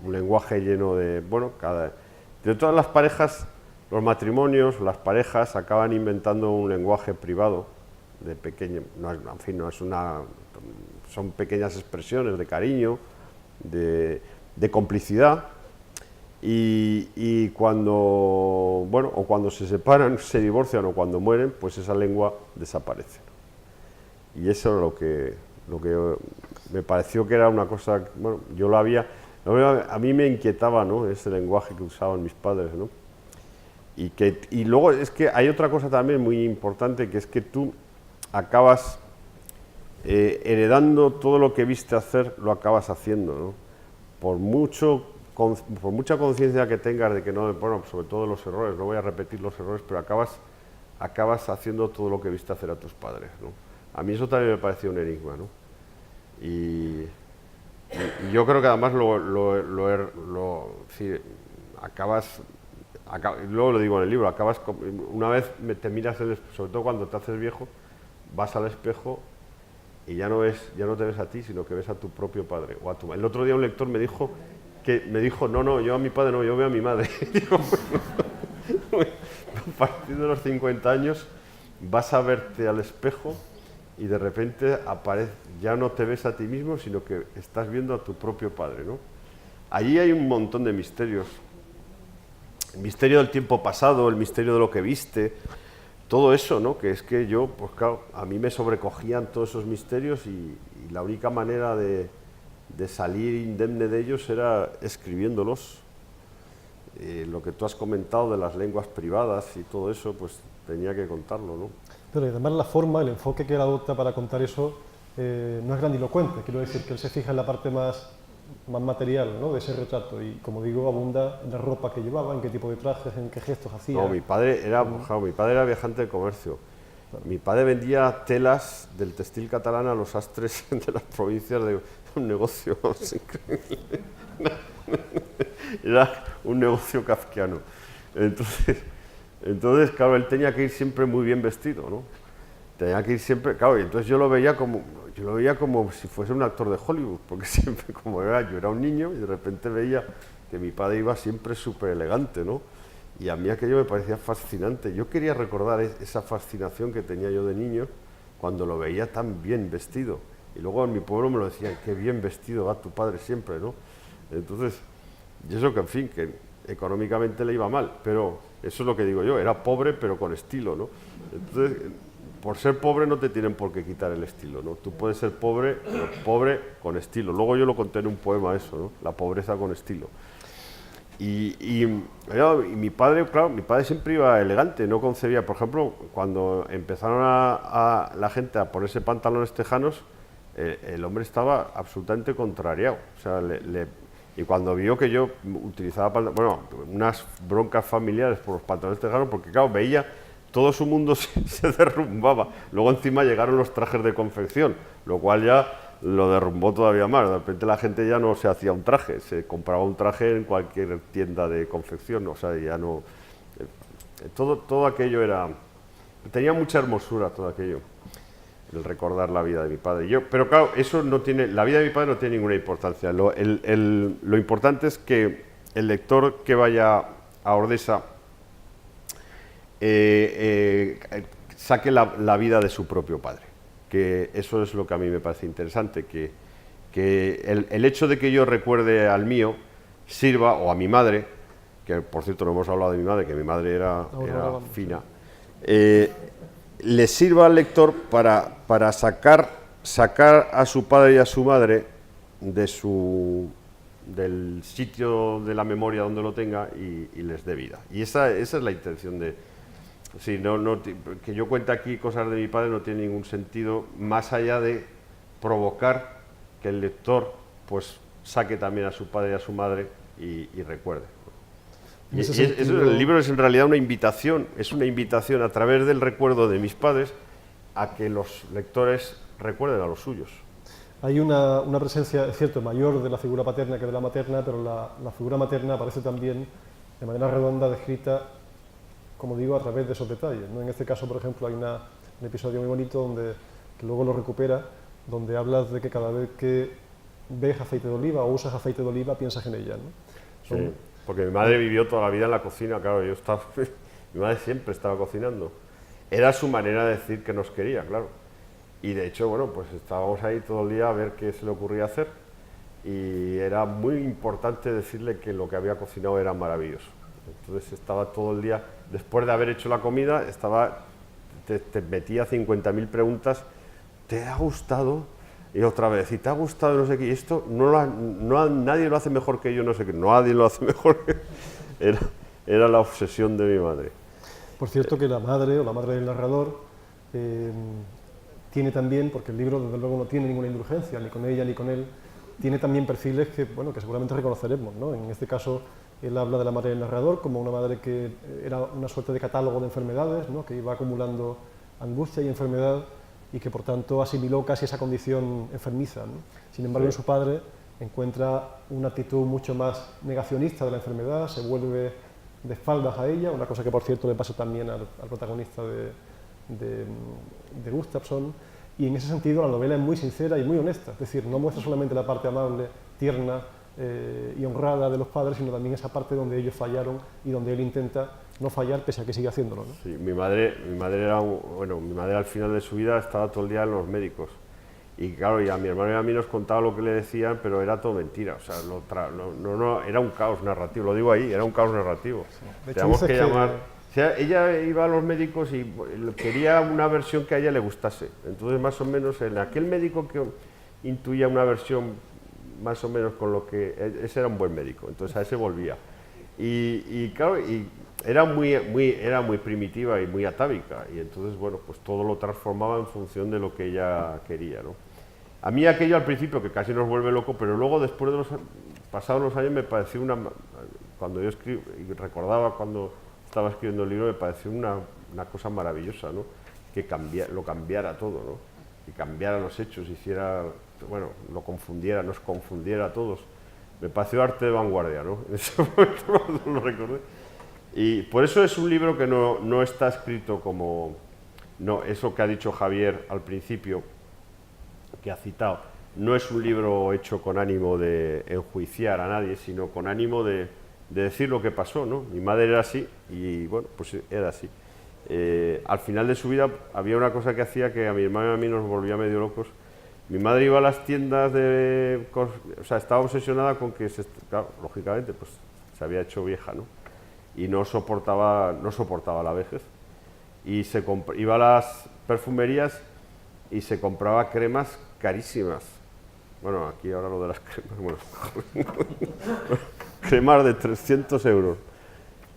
un lenguaje lleno de, bueno, de todas las parejas, los matrimonios, las parejas acaban inventando un lenguaje privado, de pequeño, en fin, no es son pequeñas expresiones de cariño, de complicidad, y cuando, bueno, o cuando se separan, se divorcian, o cuando mueren, pues esa lengua desaparece. Y eso es lo que me pareció que era una cosa, bueno, yo lo había. A mí me inquietaba, ¿no?, ese lenguaje que usaban mis padres, ¿no? Y luego es que hay otra cosa también muy importante, que es que tú acabas heredando todo lo que viste hacer, lo acabas haciendo, ¿no? Por mucha conciencia que tengas de que no, bueno, sobre todo los errores, no voy a repetir los errores, pero acabas haciendo todo lo que viste hacer a tus padres, ¿no? A mí eso también me parecía un enigma, ¿no? Y yo creo que además luego lo digo en el libro, una vez te miras, sobre todo cuando te haces viejo, vas al espejo y ya no te ves a ti, sino que ves a tu propio padre o a tu madre. El otro día un lector me dijo, no, yo a mi padre no, yo veo a mi madre. Digo, bueno, a partir de los 50 años vas a verte al espejo y de repente ya no te ves a ti mismo, sino que estás viendo a tu propio padre, ¿no? Allí hay un montón de misterios. el misterio del tiempo pasado, el misterio de lo que viste, todo eso, ¿no? Que es que yo, pues claro, a mí me sobrecogían todos esos misterios y la única manera de salir indemne de ellos era escribiéndolos. Lo que tú has comentado de las lenguas privadas y todo eso, pues tenía que contarlo, ¿no? Pero además la forma, el enfoque que él adopta para contar eso no es grandilocuente, quiero decir que él se fija en la parte más material, ¿no?, de ese retrato y, como digo, abunda en la ropa que llevaba, en qué tipo de trajes, en qué gestos hacía. No, mi padre era viajante de comercio. Mi padre vendía telas del textil catalán a los sastres de las provincias, de un negocio increíble. Era un negocio kafkiano. Entonces, claro, él tenía que ir siempre muy bien vestido, ¿no? Tenía que ir siempre, claro, y entonces yo lo veía como si fuese un actor de Hollywood, porque siempre, yo era un niño y de repente veía que mi padre iba siempre súper elegante, ¿no? Y a mí aquello me parecía fascinante. Yo quería recordar esa fascinación que tenía yo de niño cuando lo veía tan bien vestido. Y luego en mi pueblo me lo decían, qué bien vestido va tu padre siempre, ¿no? Entonces, y eso que, en fin, que económicamente le iba mal, pero eso es lo que digo yo, era pobre pero con estilo, ¿no? Entonces, por ser pobre no te tienen por qué quitar el estilo, ¿no? Tú puedes ser pobre, pero pobre con estilo. Luego yo lo conté en un poema eso, ¿no? La pobreza con estilo. Y mi padre, claro, mi padre siempre iba elegante, no concebía, por ejemplo, cuando empezaron a la gente a ponerse pantalones tejanos, el hombre estaba absolutamente contrariado, o sea, y cuando vio que yo utilizaba, unas broncas familiares por los pantalones tejanos, porque claro, veía todo su mundo se derrumbaba. Luego encima llegaron los trajes de confección, lo cual ya lo derrumbó todavía más. De repente la gente ya no se hacía un traje, se compraba un traje en cualquier tienda de confección, o sea, ya no... Todo aquello era... Tenía mucha hermosura todo aquello, el recordar la vida de mi padre. Pero claro, eso no tiene... La vida de mi padre no tiene ninguna importancia. Lo importante es que el lector que vaya a Ordesa saque la vida de su propio padre, que eso es lo que a mí me parece interesante, que el hecho de que yo recuerde al mío sirva, o a mi madre, que por cierto no hemos hablado de mi madre, que mi madre era fina, le sirva al lector para sacar a su padre y a su madre del sitio de la memoria donde lo tenga y les dé vida. Y esa es la intención de... Sí, que yo cuente aquí cosas de mi padre no tiene ningún sentido, más allá de provocar que el lector pues saque también a su padre y a su madre y recuerde. El libro es en realidad una invitación, a través del recuerdo de mis padres a que los lectores recuerden a los suyos. Hay una presencia, es cierto, mayor de la figura paterna que de la materna, pero la figura materna aparece también de manera redonda descrita, como digo, a través de esos detalles, ¿no? En este caso, por ejemplo, hay un episodio muy bonito que luego lo recupera, donde hablas de que cada vez que ves aceite de oliva o usas aceite de oliva, piensas en ella, ¿no? Sí, porque mi madre vivió toda la vida en la cocina, claro, mi madre siempre estaba cocinando. Era su manera de decir que nos quería, claro. Y de hecho, bueno, pues estábamos ahí todo el día a ver qué se le ocurría hacer y era muy importante decirle que lo que había cocinado era maravilloso. Entonces estaba todo el día, después de haber hecho la comida, te metía 50.000 preguntas, ¿te ha gustado? Y otra vez, ¿y te ha gustado no sé qué? Y esto nadie lo hace mejor que yo, no sé qué, nadie lo hace mejor que... Era la obsesión de mi madre. Por cierto que la madre o la madre del narrador tiene también, porque el libro desde luego no tiene ninguna indulgencia, ni con ella ni con él, tiene también perfiles que seguramente reconoceremos, ¿no? En este caso, él habla de la madre del narrador como una madre que era una suerte de catálogo de enfermedades, ¿no?, que iba acumulando angustia y enfermedad y que por tanto asimiló casi esa condición enfermiza, ¿no? Sin embargo, en su padre encuentra una actitud mucho más negacionista de la enfermedad, se vuelve de espaldas a ella, una cosa que por cierto le pasó también al protagonista de Gustafsson, y en ese sentido la novela es muy sincera y muy honesta, es decir, no muestra solamente la parte amable, tierna y honrada de los padres, sino también esa parte donde ellos fallaron y donde él intenta no fallar pese a que sigue haciéndolo, ¿no? Sí, mi madre al final de su vida estaba todo el día en los médicos Y claro, y a mi hermano y a mí nos contaba lo que le decían, pero era todo mentira, o sea, era un caos narrativo, lo digo ahí, era un caos narrativo. De hecho, Teníamos dices que que- llamar... O sea, ella iba a los médicos y quería una versión que a ella le gustase. Entonces, más o menos, en aquel médico que intuía una versión más o menos con lo que... Ese era un buen médico, entonces a ese volvía. Y claro, y era muy primitiva y muy atávica, y entonces, bueno, pues todo lo transformaba en función de lo que ella quería, ¿no? A mí aquello al principio, que casi nos vuelve loco, pero luego, después de pasados los años, me pareció cuando yo escribo, y recordaba cuando estaba escribiendo el libro, me pareció una cosa maravillosa, ¿no? Que lo cambiara todo, ¿no? Que cambiara los hechos, bueno, nos confundiera a todos. Me pareció arte de vanguardia, ¿no? En ese momento cuando lo recordé. Y por eso es un libro que no está escrito como... No, eso que ha dicho Javier al principio, que ha citado, no es un libro hecho con ánimo de enjuiciar a nadie, sino con ánimo de decir lo que pasó, ¿no? Mi madre era así y, bueno, pues era así. Al final de su vida había una cosa que hacía que a mi hermano y a mí nos volvía medio locos. Mi madre iba a las tiendas o sea, estaba obsesionada con que, claro, lógicamente, pues se había hecho vieja, ¿no? Y no soportaba la vejez. Y iba a las perfumerías y se compraba cremas carísimas. Bueno, aquí ahora lo de las cremas, bueno, cremas de 300 euros.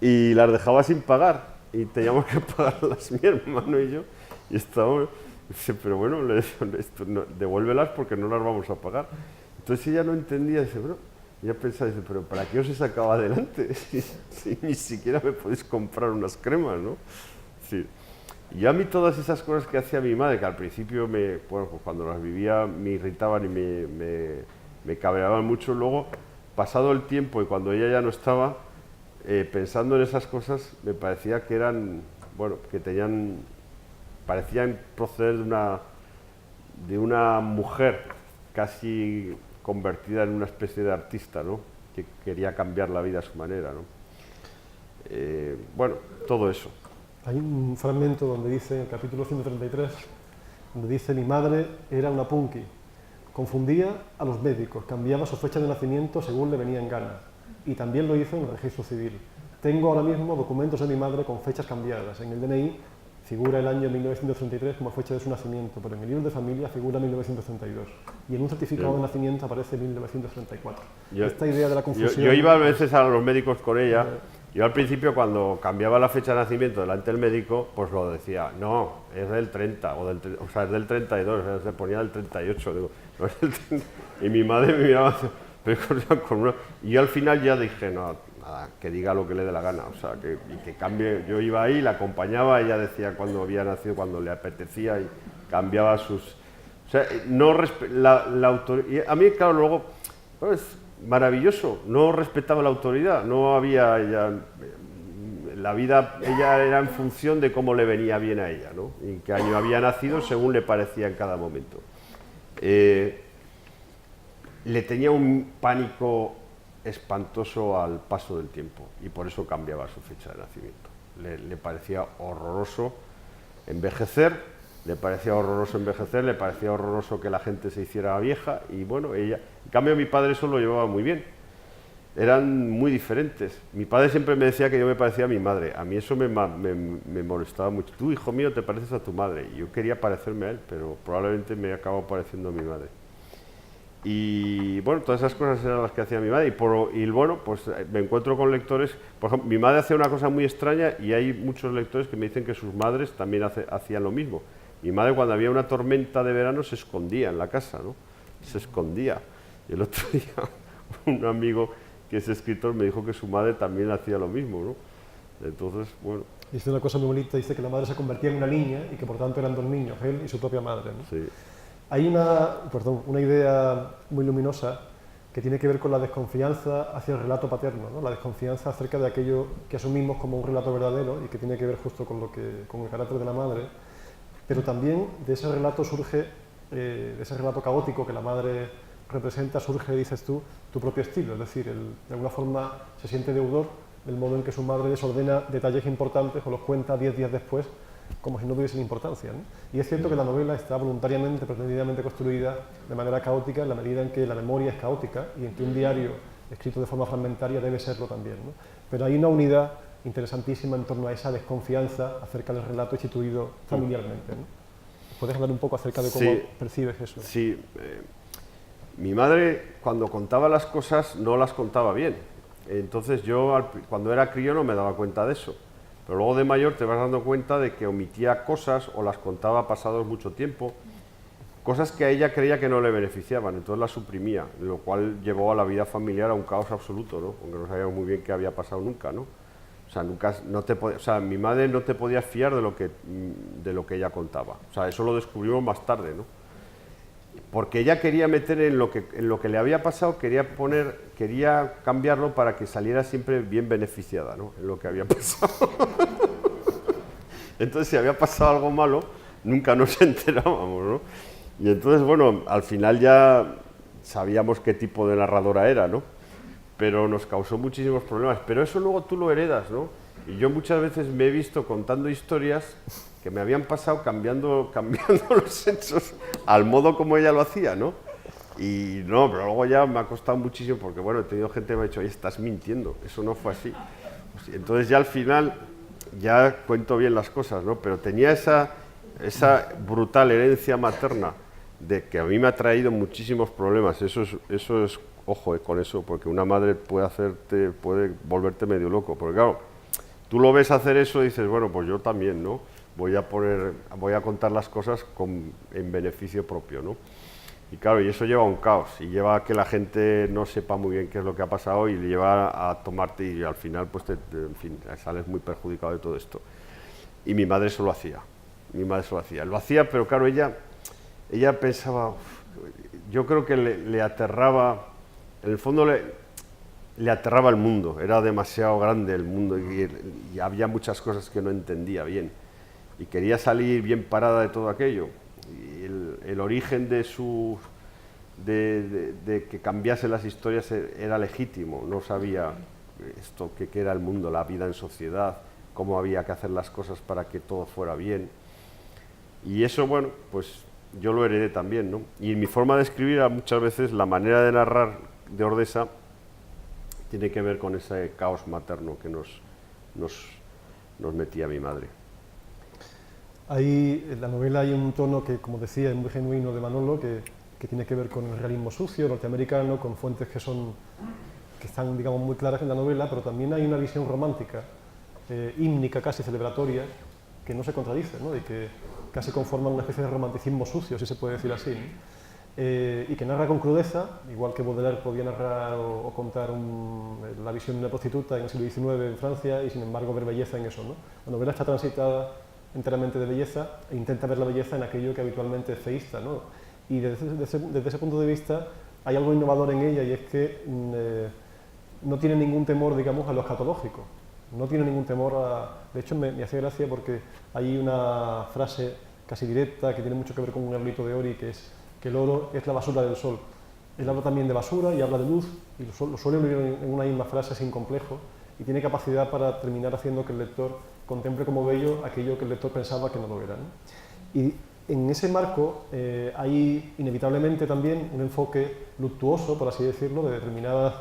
Y las dejaba sin pagar, y teníamos que pagarlas mi hermano y yo, y estábamos... Dice, pero bueno, devuélvelas porque no las vamos a pagar. Entonces ella no entendía, dice, bueno, ella pensaba, dice, pero ¿para qué os he sacado adelante? Si ni siquiera me podéis comprar unas cremas, ¿no? Sí. Y a mí todas esas cosas que hacía mi madre, que al principio, bueno, pues cuando las vivía me irritaban y me cabreaban mucho, luego, pasado el tiempo y cuando ella ya no estaba, pensando en esas cosas, me parecía que eran, bueno, que parecían proceder de una mujer casi convertida en una especie de artista, ¿no? Que quería cambiar la vida a su manera, ¿no? Bueno, todo eso. Hay un fragmento donde dice, en el capítulo 133, donde dice: mi madre era una punky, confundía a los médicos, cambiaba su fecha de nacimiento según le venía en gana, y también lo hizo en el registro civil. Tengo ahora mismo documentos de mi madre con fechas cambiadas. En el DNI figura el año 1933 como fecha de su nacimiento, pero en el libro de familia figura 1932. Y en un certificado de nacimiento aparece 1934. Esta idea de la confusión... Yo iba a veces a los médicos con ella. Yo al principio, cuando cambiaba la fecha de nacimiento delante del médico, pues lo decía, no, es del 30, o sea, es del 32, o sea, se ponía del 38. Digo, no es del 30. Y mi madre me miraba y yo al final ya dije, no, nada, que diga lo que le dé la gana, o sea, que cambie. Yo iba ahí, la acompañaba, ella decía cuándo había nacido, cuando le apetecía, y cambiaba sus... O sea, la autoridad... A mí, claro, luego, pues, maravilloso, no respetaba la autoridad, no había... la vida, ella era en función de cómo le venía bien a ella, ¿no? Y en qué año había nacido según le parecía en cada momento. Le tenía un pánico espantoso al paso del tiempo y por eso cambiaba su fecha de nacimiento. Le parecía horroroso envejecer, le parecía horroroso que la gente se hiciera vieja, y bueno, ella... En cambio, mi padre eso lo llevaba muy bien. Eran muy diferentes. Mi padre siempre me decía que yo me parecía a mi madre. A mí eso me molestaba mucho. Tú, hijo mío, te pareces a tu madre. Y yo quería parecerme a él, pero probablemente me acabo pareciendo a mi madre. Y bueno, todas esas cosas eran las que hacía mi madre. Y bueno, pues me encuentro con lectores. Por ejemplo, mi madre hacía una cosa muy extraña, y hay muchos lectores que me dicen que sus madres también hacían lo mismo. Mi madre, cuando había una tormenta de verano, se escondía en la casa, ¿no? Se escondía. Y el otro día, un amigo que es escritor me dijo que su madre también hacía lo mismo, ¿no? Entonces, bueno... Dice una cosa muy bonita, dice que la madre se convertía en una niña y que por tanto eran dos niños, él y su propia madre, ¿no? Sí. Hay una idea muy luminosa que tiene que ver con la desconfianza hacia el relato paterno, ¿no? La desconfianza acerca de aquello que asumimos como un relato verdadero y que tiene que ver justo con el carácter de la madre, pero también de ese relato surge, de ese relato caótico que la madre representa, surge, dices tú, tu propio estilo, es decir, de alguna forma se siente deudor del modo en que su madre desordena detalles importantes o los cuenta 10 días después como si no tuviesen importancia, ¿no? Y es cierto que la novela está voluntariamente, pretendidamente construida de manera caótica en la medida en que la memoria es caótica y en que un diario escrito de forma fragmentaria debe serlo también, ¿no? Pero hay una unidad interesantísima en torno a esa desconfianza acerca del relato instituido familiarmente, ¿no? ¿Puedes hablar un poco acerca de cómo percibes eso? Sí, mi madre cuando contaba las cosas no las contaba bien. Entonces yo cuando era crío no me daba cuenta de eso. Pero luego de mayor te vas dando cuenta de que omitía cosas o las contaba pasados mucho tiempo, cosas que a ella creía que no le beneficiaban, entonces las suprimía, lo cual llevó a la vida familiar a un caos absoluto, ¿no? Aunque no sabíamos muy bien qué había pasado nunca, ¿no? O sea, mi madre no te podía fiar de lo que ella contaba. O sea, eso lo descubrimos más tarde, ¿no? Porque ella quería meter en lo que le había pasado, quería cambiarlo para que saliera siempre bien beneficiada, ¿no? En lo que había pasado. Entonces, si había pasado algo malo, nunca nos enterábamos, ¿no? Y entonces, bueno, al final ya sabíamos qué tipo de narradora era, ¿no? Pero nos causó muchísimos problemas. Pero eso luego tú lo heredas, ¿no? Y yo muchas veces me he visto contando historias que me habían pasado cambiando los hechos al modo como ella lo hacía, ¿no? Y no, pero luego ya me ha costado muchísimo porque, bueno, he tenido gente que me ha dicho, oye, estás mintiendo, eso no fue así. Entonces ya al final ya cuento bien las cosas, ¿no? Pero tenía esa brutal herencia materna de que a mí me ha traído muchísimos problemas. Eso es ojo, con eso, porque una madre puede volverte medio loco. Porque claro, tú lo ves hacer eso y dices, bueno, pues yo también, ¿no? Voy a contar las cosas en beneficio propio, ¿no? Y claro, y eso lleva a un caos, y lleva a que la gente no sepa muy bien qué es lo que ha pasado y le lleva a tomarte y al final, pues, en fin, sales muy perjudicado de todo esto. Y mi madre eso lo hacía, Lo hacía, pero claro, ella pensaba, yo creo que le aterraba, en el fondo le aterraba el mundo, era demasiado grande el mundo y había muchas cosas que no entendía bien. Y quería salir bien parada de todo aquello. Y el origen de que cambiase las historias era legítimo. No sabía esto qué era el mundo, la vida en sociedad, cómo había que hacer las cosas para que todo fuera bien. Y eso, bueno, pues yo lo heredé también, ¿no? Y mi forma de escribir, muchas veces, la manera de narrar de Ordesa tiene que ver con ese caos materno que nos metía mi madre. Ahí en la novela hay un tono que, como decía, es muy genuino de Manolo, que tiene que ver con el realismo sucio norteamericano, con fuentes que están, digamos, muy claras en la novela, pero también hay una visión romántica, hímnica, casi celebratoria, que no se contradice, ¿no? Y que casi conforma una especie de romanticismo sucio, si se puede decir así, ¿no? Y que narra con crudeza, igual que Baudelaire podía narrar o contar la visión de una prostituta en el siglo XIX en Francia y sin embargo ver belleza en eso, ¿no? La novela está transitada enteramente de belleza e intenta ver la belleza en aquello que habitualmente es feísta, ¿no? Y desde ese punto de vista hay algo innovador en ella y es que no tiene ningún temor, digamos, a lo escatológico, no tiene ningún temor a... De hecho, me hace gracia porque hay una frase casi directa que tiene mucho que ver con un hablito de Ori, que es que el oro es la basura del sol. Él habla también de basura y habla de luz, y lo suele unir en una misma frase sin complejo, y tiene capacidad para terminar haciendo que el lector contemple como bello aquello que el lector pensaba que no lo era, ¿no? Y en ese marco hay inevitablemente también un enfoque luctuoso, por así decirlo, de determinados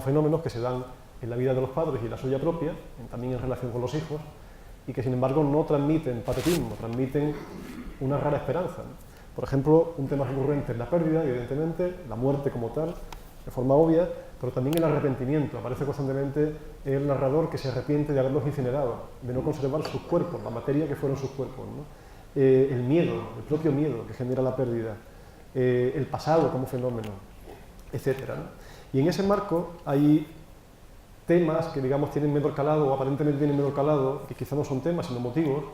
fenómenos que se dan en la vida de los padres y la suya propia, también en relación con los hijos, y que sin embargo no transmiten patetismo, transmiten una rara esperanza, ¿no? Por ejemplo, un tema recurrente es la pérdida, evidentemente, la muerte como tal, de forma obvia, pero también el arrepentimiento. Aparece constantemente el narrador que se arrepiente de haberlos incinerado, de no conservar sus cuerpos, la materia que fueron sus cuerpos, ¿no? El miedo, el propio miedo que genera la pérdida, el pasado como fenómeno, etc., ¿no? Y en ese marco hay temas que, digamos, tienen menor calado o aparentemente tienen menor calado, que quizá no son temas sino motivos,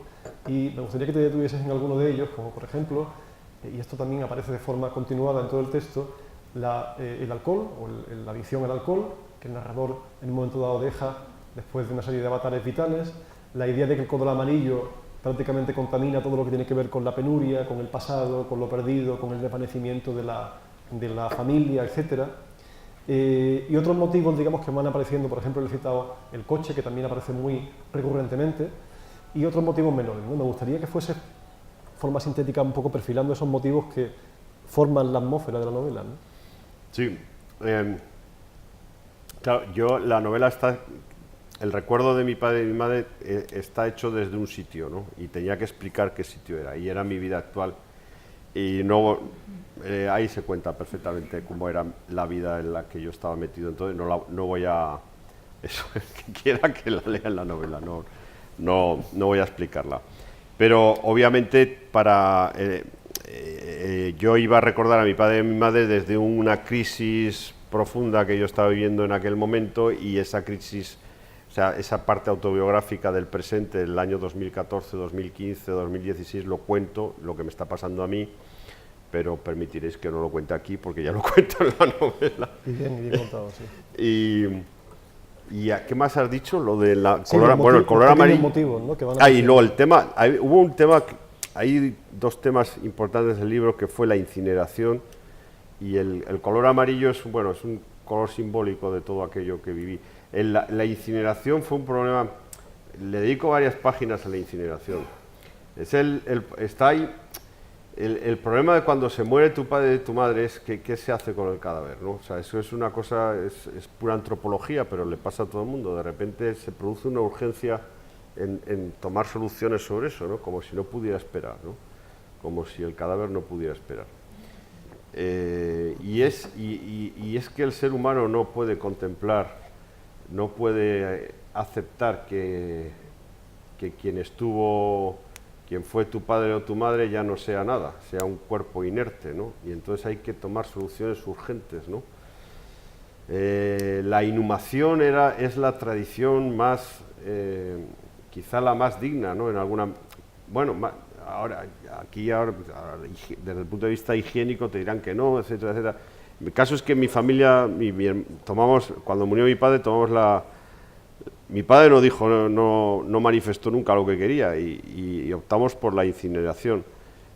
y me gustaría que te detuvieses en alguno de ellos, como por ejemplo, y esto también aparece de forma continuada en todo el texto, el alcohol o la adicción al alcohol, que el narrador en un momento dado deja después de una serie de avatares vitales, la idea de que el cóndor amarillo prácticamente contamina todo lo que tiene que ver con la penuria, con el pasado, con lo perdido, con el desvanecimiento de la familia, etc. Y otros motivos, digamos, que van apareciendo, por ejemplo, le he citado el coche, que también aparece muy recurrentemente, y otros motivos menores, ¿no? Me gustaría que fuese, de forma sintética, un poco perfilando esos motivos que forman la atmósfera de la novela, ¿no? Sí, claro, la novela está, el recuerdo de mi padre y mi madre está hecho desde un sitio, ¿no? Y tenía que explicar qué sitio era, y era mi vida actual, y no, ahí se cuenta perfectamente cómo era la vida en la que yo estaba metido, entonces no voy a, eso, el que quiera que la lea en la novela, no voy a explicarla. Pero obviamente yo iba a recordar a mi padre y a mi madre desde una crisis profunda que yo estaba viviendo en aquel momento, y esa crisis, o sea, esa parte autobiográfica del presente, del año 2014, 2015, 2016, lo cuento, lo que me está pasando a mí, pero permitiréis que no lo cuente aquí porque ya lo cuento en la novela. Y bien contado, sí. ¿Y qué más has dicho? Lo de la Sí, color, bueno, el color amarillo. Motivos, ¿no? Que van a y luego el tema, hubo un tema, hay dos temas importantes del libro, que fue la incineración, y el color amarillo es un color simbólico de todo aquello que viví. La incineración fue un problema, le dedico varias páginas a la incineración. Está ahí. El problema de cuando se muere tu padre y tu madre es que qué se hace con el cadáver, ¿no? O sea, eso es una cosa, es pura antropología, pero le pasa a todo el mundo. De repente se produce una urgencia en tomar soluciones sobre eso, ¿no? Como si no pudiera esperar, ¿no? Como si el cadáver no pudiera esperar. Y es que el ser humano no puede contemplar, no puede aceptar que quien fue tu padre o tu madre ya no sea nada, sea un cuerpo inerte, ¿no? Y entonces hay que tomar soluciones urgentes, ¿no? La inhumación es la tradición más, quizá la más digna, ¿no? En alguna, bueno, ahora desde el punto de vista higiénico te dirán que no, etcétera, etcétera. El caso es que en mi familia, cuando murió mi padre, mi padre no dijo, no manifestó nunca lo que quería, y optamos por la incineración.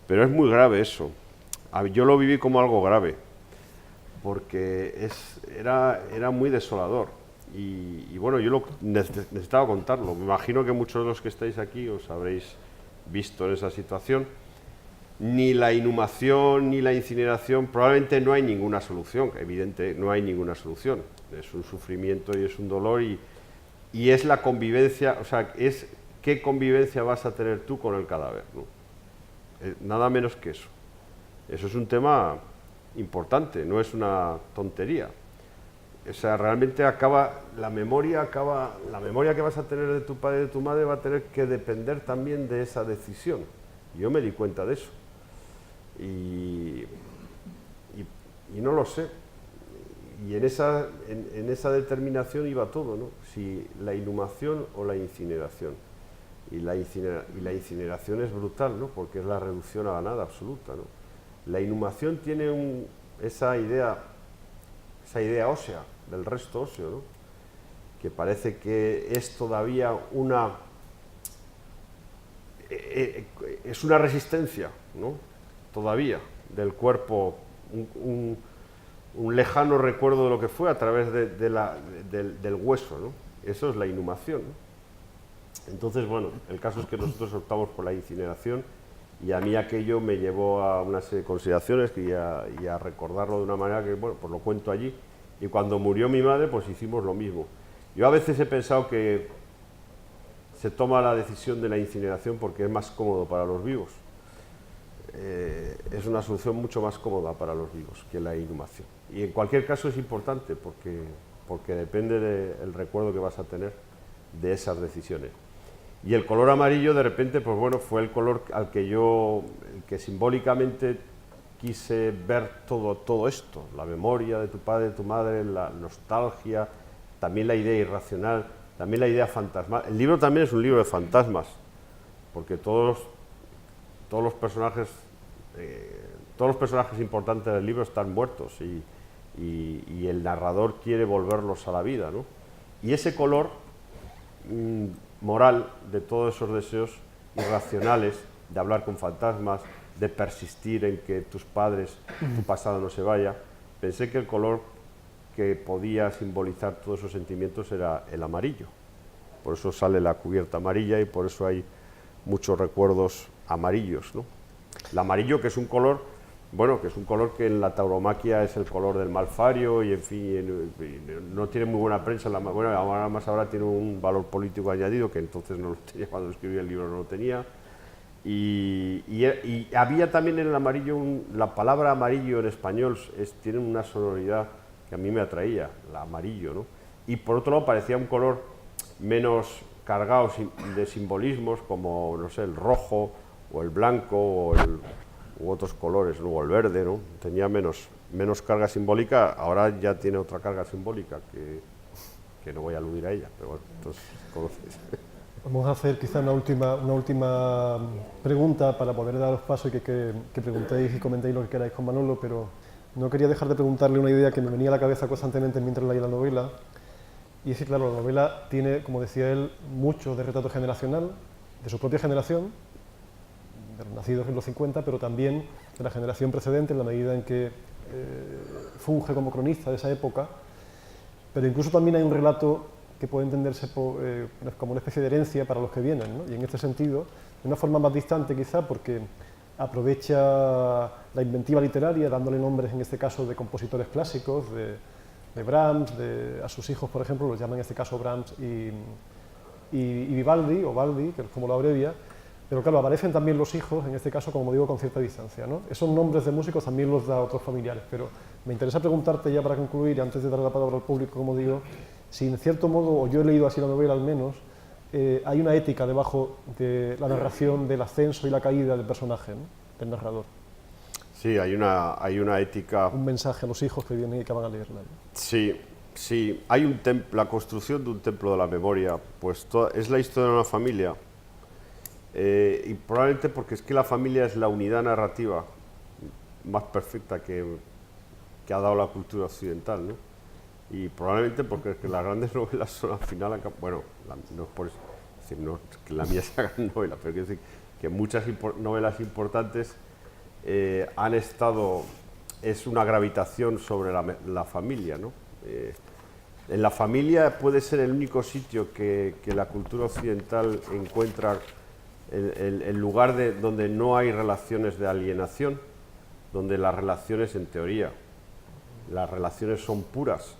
Pero es muy grave eso. Yo lo viví como algo grave, porque era muy desolador. Y bueno, yo necesitaba contarlo. Me imagino que muchos de los que estáis aquí os habréis visto en esa situación. Ni la inhumación ni la incineración, probablemente no hay ninguna solución, evidente, no hay ninguna solución. Es un sufrimiento y es un dolor, y es la convivencia, o sea, es qué convivencia vas a tener tú con el cadáver, ¿no? Nada menos que eso. Eso es un tema importante, no es una tontería. O sea, realmente la memoria que vas a tener de tu padre y de tu madre va a tener que depender también de esa decisión. Yo me di cuenta de eso. Y no lo sé. Y en esa determinación iba todo, ¿no? Si la inhumación o la incineración. Y la incineración es brutal, ¿no? Porque es la reducción a la nada absoluta, ¿no? La inhumación tiene esa idea ósea, del resto óseo, ¿no? Que parece que es todavía es una resistencia, ¿no? Todavía del cuerpo, un lejano recuerdo de lo que fue a través del hueso, ¿no? Eso es la inhumación, ¿no? Entonces, bueno, el caso es que nosotros optamos por la incineración, y a mí aquello me llevó a una serie de consideraciones y a recordarlo de una manera que, bueno, pues lo cuento allí. Y cuando murió mi madre, pues hicimos lo mismo. Yo a veces he pensado que se toma la decisión de la incineración porque es más cómodo para los vivos. Es una solución mucho más cómoda para los vivos que la inhumación. Y en cualquier caso es importante porque depende del recuerdo que vas a tener de esas decisiones. Y el color amarillo, de repente, pues bueno, fue el color al que simbólicamente quise ver todo esto, la memoria de tu padre, de tu madre, la nostalgia, también la idea irracional, también la idea fantasmal. El libro también es un libro de fantasmas, porque todos los personajes importantes del libro están muertos, y el narrador quiere volverlos a la vida, ¿no? Y ese color moral de todos esos deseos irracionales de hablar con fantasmas, de persistir en que tu pasado no se vaya, pensé que el color que podía simbolizar todos esos sentimientos era el amarillo. Por eso sale la cubierta amarilla, y por eso hay muchos recuerdos amarillos, ¿no? El amarillo, que es un color, bueno, que es un color que en la tauromaquia es el color del malfario y, en fin, no tiene muy buena prensa. Bueno, ahora tiene un valor político añadido, que entonces no lo tenía, cuando escribí el libro no lo tenía. Y había también en el amarillo, la palabra amarillo en español tiene una sonoridad que a mí me atraía, el amarillo, ¿no? Y por otro lado parecía un color menos cargado de simbolismos, como, no sé, el rojo o el blanco u otros colores, ¿no? O el verde, ¿no? Tenía menos carga simbólica. Ahora ya tiene otra carga simbólica que no voy a aludir a ella, pero bueno, entonces conoces. Vamos a hacer quizá una última pregunta para poder daros paso y que preguntéis y comentéis lo que queráis con Manolo, pero no quería dejar de preguntarle una idea que me venía a la cabeza constantemente mientras leía la novela. Y es que, claro, la novela tiene, como decía él, mucho de retrato generacional, de su propia generación, de los nacidos en los 50, pero también de la generación precedente, en la medida en que funge como cronista de esa época. Pero incluso también hay un relato que puede entenderse como una especie de herencia para los que vienen, ¿no? Y en este sentido, de una forma más distante quizá, porque aprovecha la inventiva literaria, dándole nombres, en este caso, de compositores clásicos, de Brahms, a sus hijos, por ejemplo, los llaman en este caso Brahms y Vivaldi, o Valdi, que es como lo abrevia, pero claro, aparecen también los hijos, en este caso, como digo, con cierta distancia, ¿no? Esos nombres de músicos también los da otros familiares, pero me interesa preguntarte ya para concluir, antes de darle la palabra al público, como digo, si en cierto modo, o yo he leído así la novela al menos, hay una ética debajo de la narración del ascenso y la caída del personaje, ¿no? Del narrador. Sí, hay una ética. Un mensaje a los hijos que vienen y que van a leerla, ¿no? Sí, hay la construcción de un templo de la memoria, pues es la historia de una familia, y probablemente porque es que la familia es la unidad narrativa más perfecta que ha dado la cultura occidental, ¿no? Y probablemente porque es que las grandes novelas son al final, bueno, no es por decir, no que la mía sea gran novela, pero quiero decir que muchas novelas importantes han estado, es una gravitación sobre la familia, ¿no? En la familia puede ser el único sitio que la cultura occidental encuentra el lugar donde no hay relaciones de alienación, donde las relaciones, en teoría, las relaciones son puras.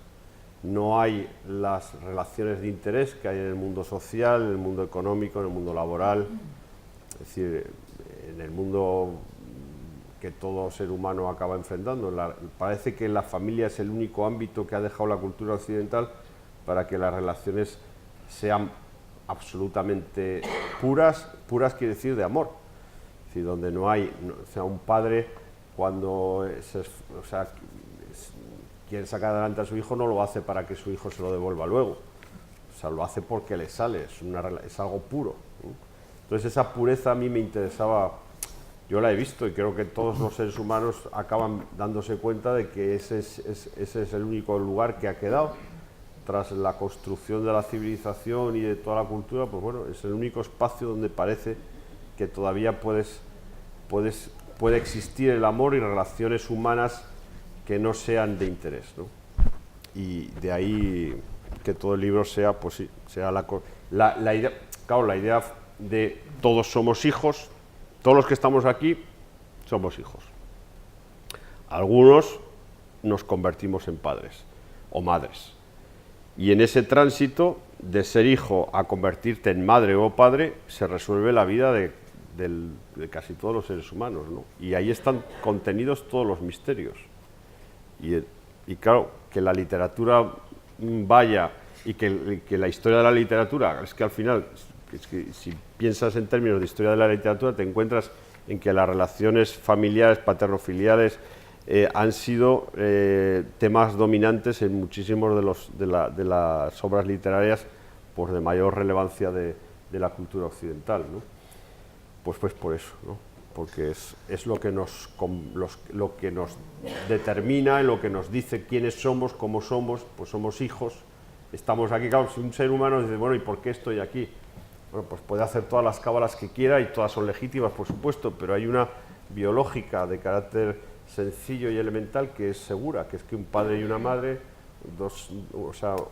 No hay las relaciones de interés que hay en el mundo social, en el mundo económico, en el mundo laboral, es decir, en el mundo que todo ser humano acaba enfrentando. Parece que la familia es el único ámbito que ha dejado la cultura occidental para que las relaciones sean absolutamente puras quiere decir de amor. Es decir, donde no hay, o sea, un padre cuando quiere sacar adelante a su hijo no lo hace para que su hijo se lo devuelva luego, o sea, lo hace porque le sale, es algo puro, ¿no? Entonces esa pureza a mí me interesaba, yo la he visto y creo que todos los seres humanos acaban dándose cuenta de que ese es el único lugar que ha quedado tras la construcción de la civilización y de toda la cultura. Pues bueno, es el único espacio donde parece que todavía puede existir el amor y relaciones humanas que no sean de interés, ¿no? Y de ahí que todo el libro sea, pues sí, sea la idea, claro, la idea de todos somos hijos, todos los que estamos aquí somos hijos. Algunos nos convertimos en padres o madres. Y en ese tránsito de ser hijo a convertirte en madre o padre se resuelve la vida de casi todos los seres humanos, ¿no? Y ahí están contenidos todos los misterios. Y claro, que la literatura vaya y que la historia de la literatura, es que al final, es que si piensas en términos de historia de la literatura, te encuentras en que las relaciones familiares, paterno-filiales, han sido temas dominantes en muchísimos de las obras literarias, pues de mayor relevancia de la cultura occidental, ¿no? Pues por eso, ¿no? Porque es lo que nos determina, lo que nos dice quiénes somos, cómo somos, pues somos hijos, estamos aquí. Claro, si un ser humano dice, bueno, ¿y por qué estoy aquí? Bueno, pues puede hacer todas las cábalas que quiera y todas son legítimas, por supuesto, pero hay una biológica de carácter sencillo y elemental que es segura, que es que un padre y una madre,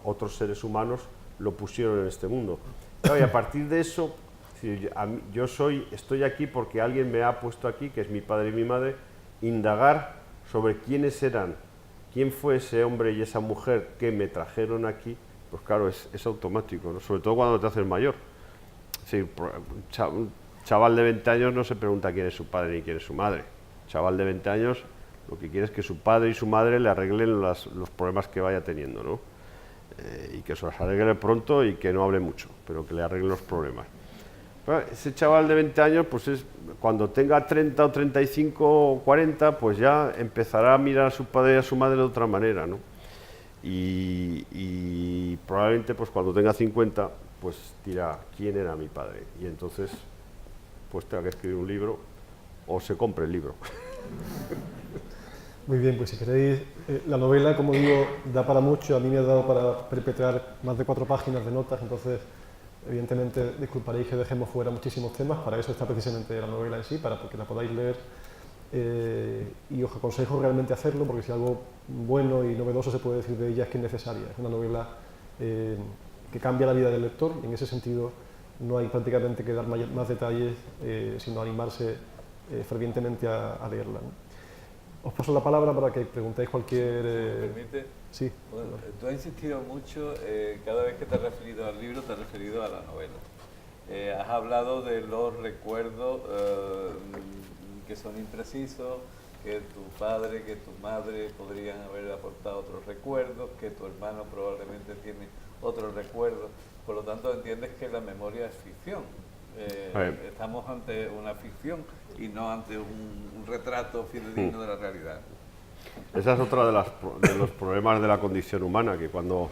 otros seres humanos lo pusieron en este mundo. Claro, y a partir de eso, decir, estoy aquí porque alguien me ha puesto aquí, que es mi padre y mi madre, indagar sobre quiénes eran, quién fue ese hombre y esa mujer que me trajeron aquí, pues claro, es automático, ¿no? Sobre todo cuando te haces mayor. Es decir, un chaval de 20 años no se pregunta quién es su padre ni quién es su madre. Un chaval de 20 años lo que quiere es que su padre y su madre le arreglen los problemas que vaya teniendo, ¿no? Y que se los arregle pronto y que no hable mucho, pero que le arregle los problemas. Pero ese chaval de 20 años, pues cuando tenga 30 o 35 o 40, pues ya empezará a mirar a su padre y a su madre de otra manera, ¿no? Y probablemente pues cuando tenga 50, pues dirá quién era mi padre. Y entonces pues tenga que escribir un libro o se compre el libro. Muy bien, pues si queréis, la novela, como digo, da para mucho. A mí me ha dado para perpetrar más de 4 páginas de notas, entonces evidentemente disculparéis que dejemos fuera muchísimos temas. Para eso está precisamente la novela en sí, para que la podáis leer, y os aconsejo realmente hacerlo, porque si algo bueno y novedoso se puede decir de ella es que es necesaria. Es una novela que cambia la vida del lector, y en ese sentido no hay prácticamente que dar más detalles, sino animarse fervientemente a leerla, ¿no? Os paso la palabra para que preguntéis cualquier... ¿Me permite? Sí. Bueno, tú has insistido mucho, cada vez que te has referido al libro, te has referido a la novela. Has hablado de los recuerdos que son imprecisos, que tu padre, que tu madre podrían haber aportado otros recuerdos, que tu hermano probablemente tiene otros recuerdos. Por lo tanto, entiendes que la memoria es ficción. Estamos ante una ficción y no ante un retrato fidedigno de la realidad. Esa es otra de los problemas de la condición humana, que cuando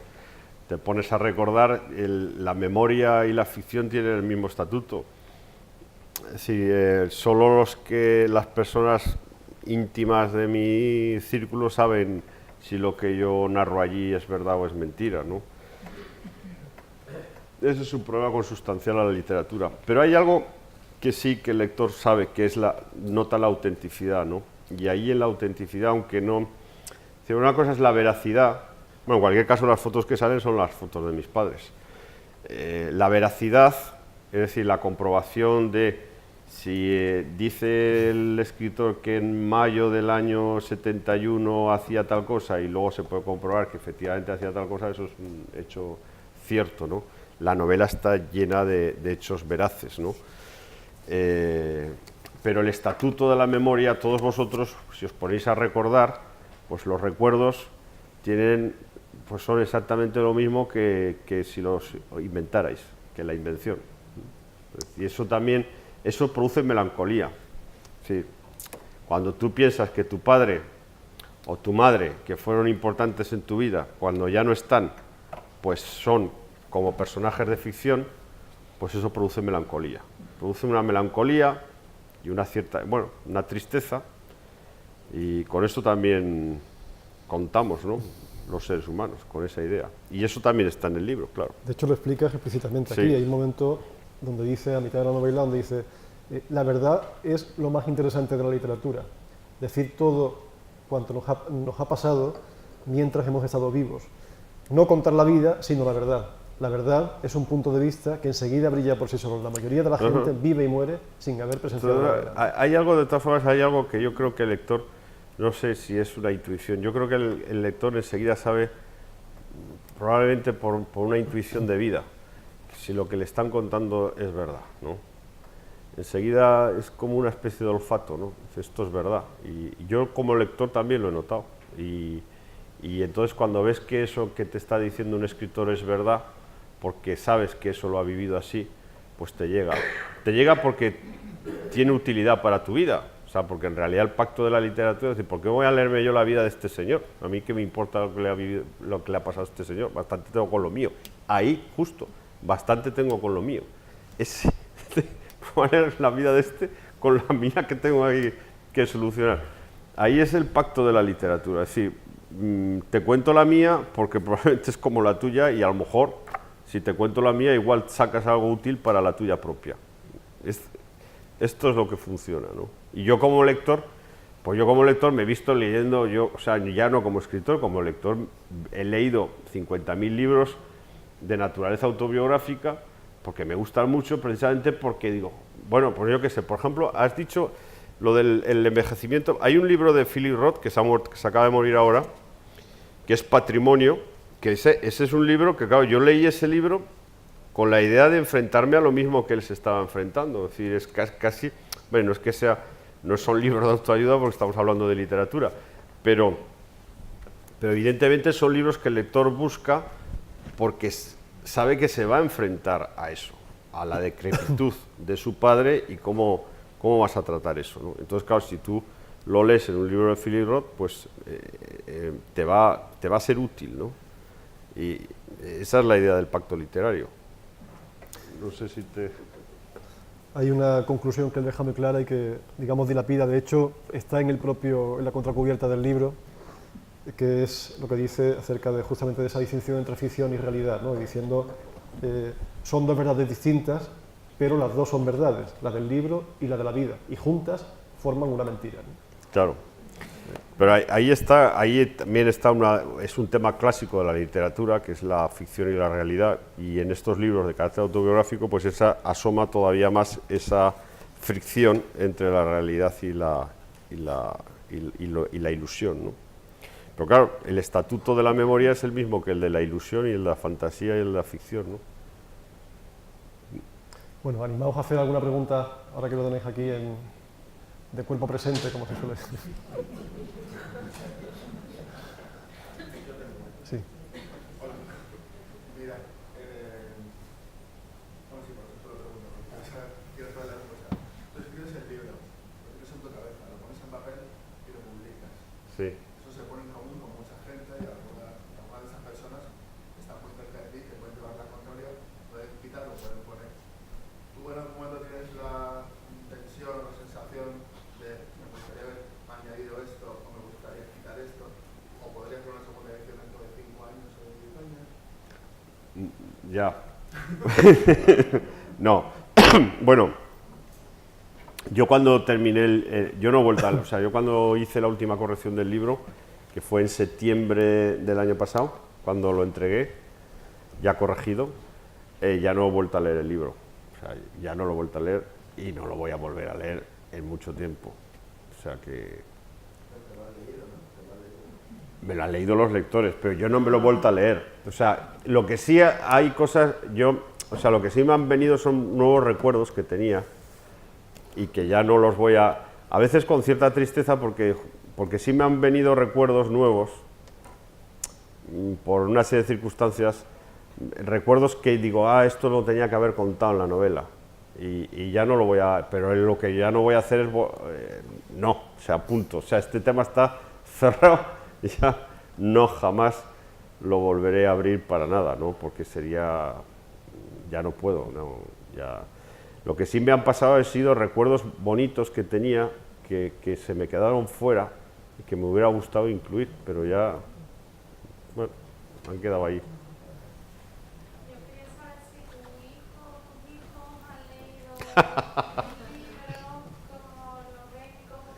te pones a recordar, la memoria y la ficción tienen el mismo estatuto. Solo las personas íntimas de mi círculo saben si lo que yo narro allí es verdad o es mentira, ¿no? Ese es un problema consustancial a la literatura. Pero hay algo que sí que el lector sabe, que es nota la autenticidad, ¿no? Y ahí en la autenticidad, aunque no... Una cosa es la veracidad. Bueno, en cualquier caso las fotos que salen son las fotos de mis padres. La veracidad, es decir, la comprobación de si dice el escritor que en mayo del año 71 hacía tal cosa y luego se puede comprobar que efectivamente hacía tal cosa, eso es un hecho cierto, ¿no? La novela está llena de hechos veraces, ¿no? Pero el estatuto de la memoria, todos vosotros, si os ponéis a recordar, pues los recuerdos pues son exactamente lo mismo que si los inventarais, que la invención. Y eso también, eso produce melancolía. Sí. Cuando tú piensas que tu padre o tu madre, que fueron importantes en tu vida, cuando ya no están, pues son como personajes de ficción, pues eso produce melancolía. Produce una melancolía y una tristeza, y con esto también contamos, ¿no?, los seres humanos, con esa idea. Y eso también está en el libro, claro. De hecho, lo explicas explícitamente aquí. Sí. Hay un momento donde dice, a mitad de la novela, donde dice, la verdad es lo más interesante de la literatura. Decir todo cuanto nos ha pasado mientras hemos estado vivos. No contar la vida, sino la verdad. La verdad es un punto de vista que enseguida brilla por sí solo. La mayoría de la gente vive y muere sin haber presenciado la verdad. Hay algo, de todas formas, hay algo que yo creo que el lector, no sé si es una intuición, yo creo que el lector enseguida sabe, probablemente por una intuición de vida, si lo que le están contando es verdad, ¿no? Enseguida es como una especie de olfato, ¿no? Esto es verdad. Y yo como lector también lo he notado. Y entonces cuando ves que eso que te está diciendo un escritor es verdad, porque sabes que eso lo ha vivido así, pues te llega. Te llega porque tiene utilidad para tu vida. O sea, porque en realidad el pacto de la literatura es decir, ¿por qué voy a leerme yo la vida de este señor? A mí qué me importa lo que le ha pasado a este señor, bastante tengo con lo mío. Ahí, justo, bastante tengo con lo mío. Voy a leer la vida de este con la mía que tengo ahí que solucionar. Ahí es el pacto de la literatura, es decir, te cuento la mía porque probablemente es como la tuya y a lo mejor, si te cuento la mía, igual sacas algo útil para la tuya propia. Esto es lo que funciona, ¿no? Y yo como lector, me he visto leyendo, o sea, ya no como escritor, como lector he leído 50.000 libros de naturaleza autobiográfica, porque me gustan mucho, precisamente porque digo, bueno, pues yo qué sé, por ejemplo, has dicho lo del el envejecimiento. Hay un libro de Philip Roth que se acaba de morir ahora, que es Patrimonio, que ese es un libro que, claro, yo leí ese libro con la idea de enfrentarme a lo mismo que él se estaba enfrentando. Es decir, es casi, bueno, no es que sea, no son libros de autoayuda porque estamos hablando de literatura, pero evidentemente son libros que el lector busca porque sabe que se va a enfrentar a eso, a la decrepitud de su padre y cómo vas a tratar eso, ¿no? Entonces, claro, si tú lo lees en un libro de Philip Roth, pues te va a ser útil, ¿no? Y esa es la idea del pacto literario. No sé si te... Hay una conclusión que él deja muy clara y que, digamos, dilapida. De hecho, está en la contracubierta del libro, que es lo que dice acerca de justamente de esa distinción entre ficción y realidad, ¿no? Diciendo, son dos verdades distintas, pero las dos son verdades, la del libro y la de la vida, y juntas forman una mentira, ¿no? Claro. Pero ahí también está es un tema clásico de la literatura, que es la ficción y la realidad, y en estos libros de carácter autobiográfico, pues asoma todavía más esa fricción entre la realidad y la ilusión, ¿no? Pero claro, el estatuto de la memoria es el mismo que el de la ilusión y el de la fantasía y el de la ficción, ¿no? Bueno, animaos a hacer alguna pregunta, ahora que lo tenéis aquí de cuerpo presente, como se suele decir. Sí. Hola. Mira, vamos a ir por ejemplo, quiero saber la cosa. Tú escribes el libro, lo tienes en tu cabeza, lo pones en papel y lo publicas. Sí. Eso se pone en común con mucha gente y algunas de esas personas están muy cerca de ti, que pueden llevar la contraria, pueden quitarlo, pueden poner. Tú en algún momento tienes la intención o sensación de me gustaría haber añadido esto o me gustaría quitar esto, o podría hacer una segunda edición dentro de 5 años o de 10 años. Ya. No. Bueno, yo cuando terminé yo no he vuelto o sea, yo cuando hice la última corrección del libro, que fue en septiembre del año pasado, cuando lo entregué, ya corregido, ya no he vuelto a leer el libro. O sea, ya no lo he vuelto a leer y no lo voy a volver a leer en mucho tiempo. O sea que... Me lo han leído los lectores, pero yo no me lo he vuelto a leer. O sea, lo que sí hay cosas, lo que sí me han venido son nuevos recuerdos que tenía y que ya no los voy a veces con cierta tristeza porque sí me han venido recuerdos nuevos por una serie de circunstancias, recuerdos que digo, esto lo tenía que haber contado en la novela y ya no lo voy a, pero lo que ya no voy a hacer es, no, o sea, punto, o sea, este tema está cerrado. Ya no jamás lo volveré a abrir para nada, ¿no? Porque sería, ya no puedo, no, ya. Lo que sí me han pasado han sido recuerdos bonitos que tenía que se me quedaron fuera y que me hubiera gustado incluir, pero ya, bueno, han quedado ahí. Yo quería saber si tu hijo o tus hijos han leído el libro, cómo lo ven, cómo...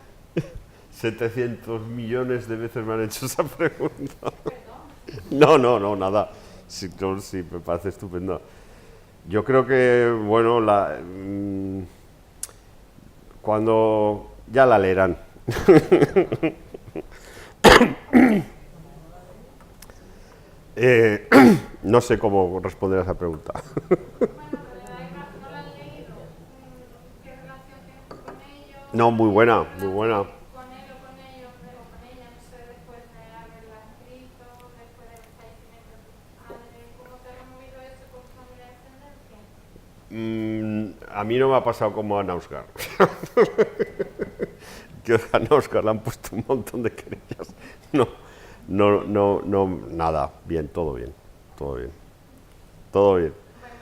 700 millones de veces me han hecho esa pregunta. Perdón. No, nada. Sí, me parece estupendo. Yo creo que, bueno, cuando ya la leerán. No sé cómo responder a esa pregunta. Bueno, pero además no lo han leído. ¿Qué relación tienes tú con ellos? No, muy buena, muy buena. Con él o con ellos, pero con ella, no sé, después de haberla escrito, después del fallecimiento de tu padre, ¿cómo te ha removido eso con tu familia de descendencia? A mí no me ha pasado como a Nausgar. Que a Nausgar le han puesto un montón de querellas. No, nada, bien, todo bien. Todo bien. Bueno, me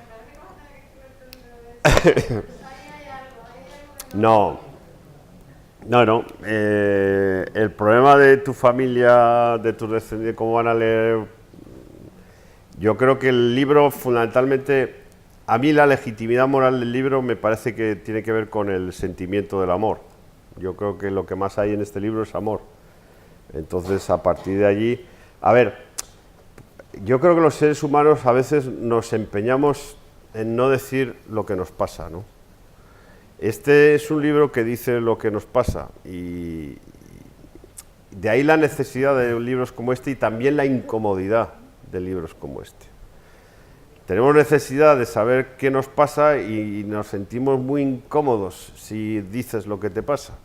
parece que vas a tener que escribirte un libro de eso. Ahí hay algo que No. El problema de tu familia, de tus descendientes, cómo van a leer, yo creo que el libro fundamentalmente, a mí la legitimidad moral del libro me parece que tiene que ver con el sentimiento del amor. Yo creo que lo que más hay en este libro es amor. Entonces, a partir de allí, a ver, yo creo que los seres humanos a veces nos empeñamos en no decir lo que nos pasa, ¿no? Este es un libro que dice lo que nos pasa y de ahí la necesidad de libros como este y también la incomodidad de libros como este. Tenemos necesidad de saber qué nos pasa y nos sentimos muy incómodos si dices lo que te pasa.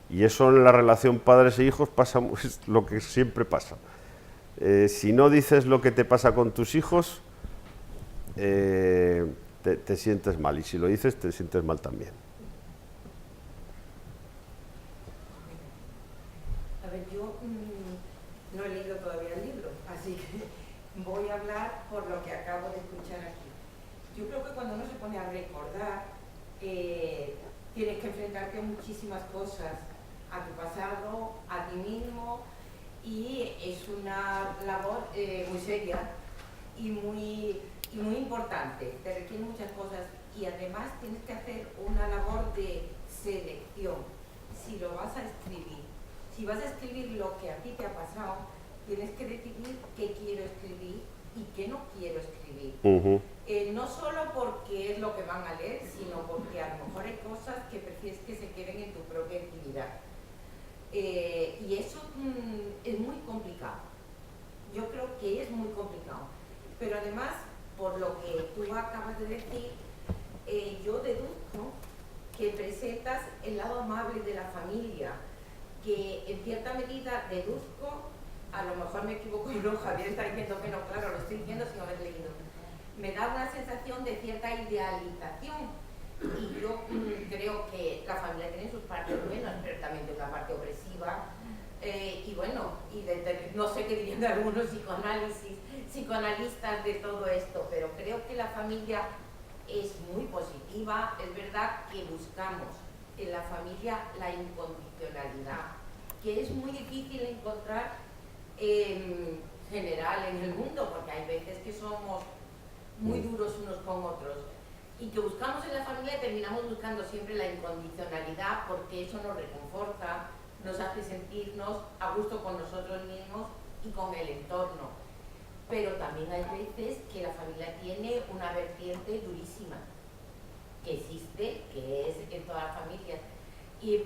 Y eso en la relación padres e hijos pasa, es lo que siempre pasa. Si no dices lo que te pasa con tus hijos, te sientes mal, y si lo dices te sientes mal también. A ver, yo no he leído todavía el libro, así que voy a hablar por lo que acabo de escuchar aquí. Yo creo que cuando uno se pone a recordar, tienes que enfrentarte a muchísimas cosas, a tu pasado, a ti mismo, y es una labor muy seria y muy importante, te requiere muchas cosas, y además tienes que hacer una labor de selección. Si lo vas a escribir, si vas a escribir lo que a ti te ha pasado, tienes que decidir qué quiero escribir y qué no quiero escribir. No solo porque es lo que van a leer, sino porque a lo mejor hay cosas que prefieres que se queden en tu propia actividad. Y eso es muy complicado. Yo creo que es muy complicado. Pero además, por lo que tú acabas de decir, yo deduzco que presentas el lado amable de la familia, que en cierta medida deduzco, a lo mejor me equivoco y no, Javier está diciendo que no, claro, lo estoy diciendo sin haber leído. Me da una sensación de cierta idealización, y yo creo que la familia tiene sus partes buenas, pero también tiene una parte opresiva, y bueno, no sé qué dirían de algunos psicoanalistas de todo esto, pero creo que la familia es muy positiva. Es verdad que buscamos en la familia la incondicionalidad, que es muy difícil encontrar en general en el mundo, porque hay veces que somos muy duros unos con otros, y que buscamos en la familia y terminamos buscando siempre la incondicionalidad, porque eso nos reconforta, nos hace sentirnos a gusto con nosotros mismos y con el entorno. Pero también hay veces que la familia tiene una vertiente durísima, que existe, que es en todas las familias. Y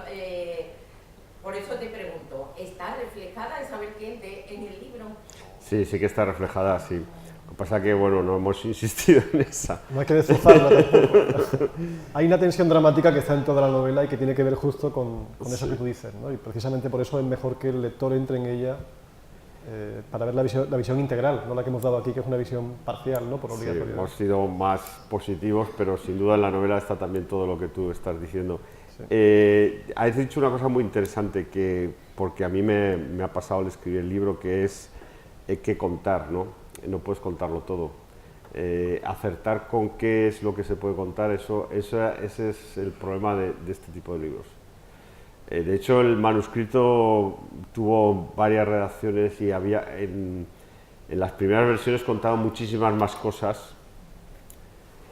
por eso te pregunto, ¿está reflejada esa vertiente en el libro? Sí, sí que está reflejada, sí. Lo que pasa es que, bueno, no hemos insistido en esa. No hay que destrozarla tampoco. Hay una tensión dramática que está en toda la novela y que tiene que ver justo con eso que tú dices, ¿no? Y precisamente por eso es mejor que el lector entre en ella para ver la visión integral, no la que hemos dado aquí, que es una visión parcial, ¿no? Por obligatoriedad. Sí, hemos sido más positivos, pero sin duda en la novela está también todo lo que tú estás diciendo. Sí. Has dicho una cosa muy interesante, porque a mí me ha pasado al escribir el libro, que es que contar, ¿no? No puedes contarlo todo. Acertar con qué es lo que se puede contar, ese es el problema de este tipo de libros. De hecho, el manuscrito tuvo varias redacciones y había en las primeras versiones contaba muchísimas más cosas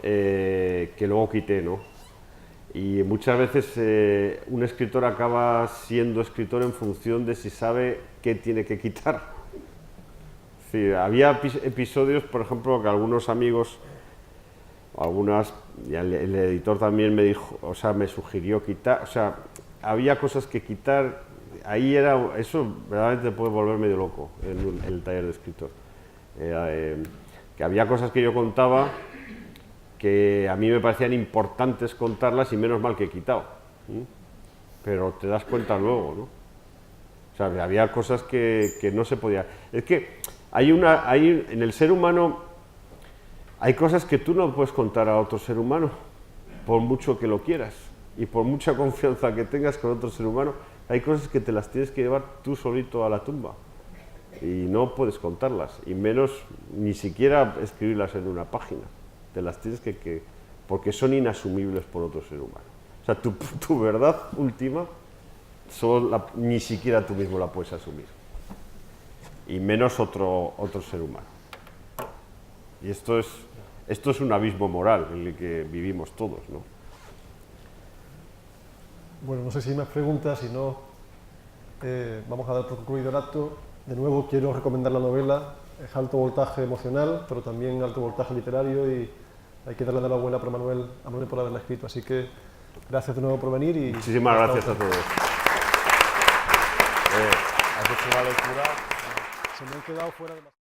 que luego quité, ¿no? Y muchas veces un escritor acaba siendo escritor en función de si sabe qué tiene que quitar. Sí, había episodios, por ejemplo, que algunos amigos, y el editor también me dijo, o sea, me sugirió quitar, o sea, había cosas que quitar. Ahí eso verdaderamente puede volver medio loco en el taller de escritor. Que había cosas que yo contaba que a mí me parecían importantes contarlas y menos mal que he quitado. Pero te das cuenta luego, ¿no? O sea, había cosas que no se podía. Es que en el ser humano hay cosas que tú no puedes contar a otro ser humano, por mucho que lo quieras y por mucha confianza que tengas con otro ser humano. Hay cosas que te las tienes que llevar tú solito a la tumba y no puedes contarlas, y menos ni siquiera escribirlas en una página. Te las tienes porque son inasumibles por otro ser humano. O sea, tu verdad última ni siquiera tú mismo la puedes asumir, y menos otro ser humano. Y esto es un abismo moral en el que vivimos todos, ¿no? Bueno, no sé si hay más preguntas, si no, vamos a dar por concluido el acto. De nuevo quiero recomendar la novela. Es alto voltaje emocional, pero también alto voltaje literario, y hay que darle la enhorabuena a Manuel por haberla escrito. Así que gracias de nuevo por venir y Muchísimas hasta gracias a otra. todos. ¿Has hecho la lectura? Se me han quedado fuera de la...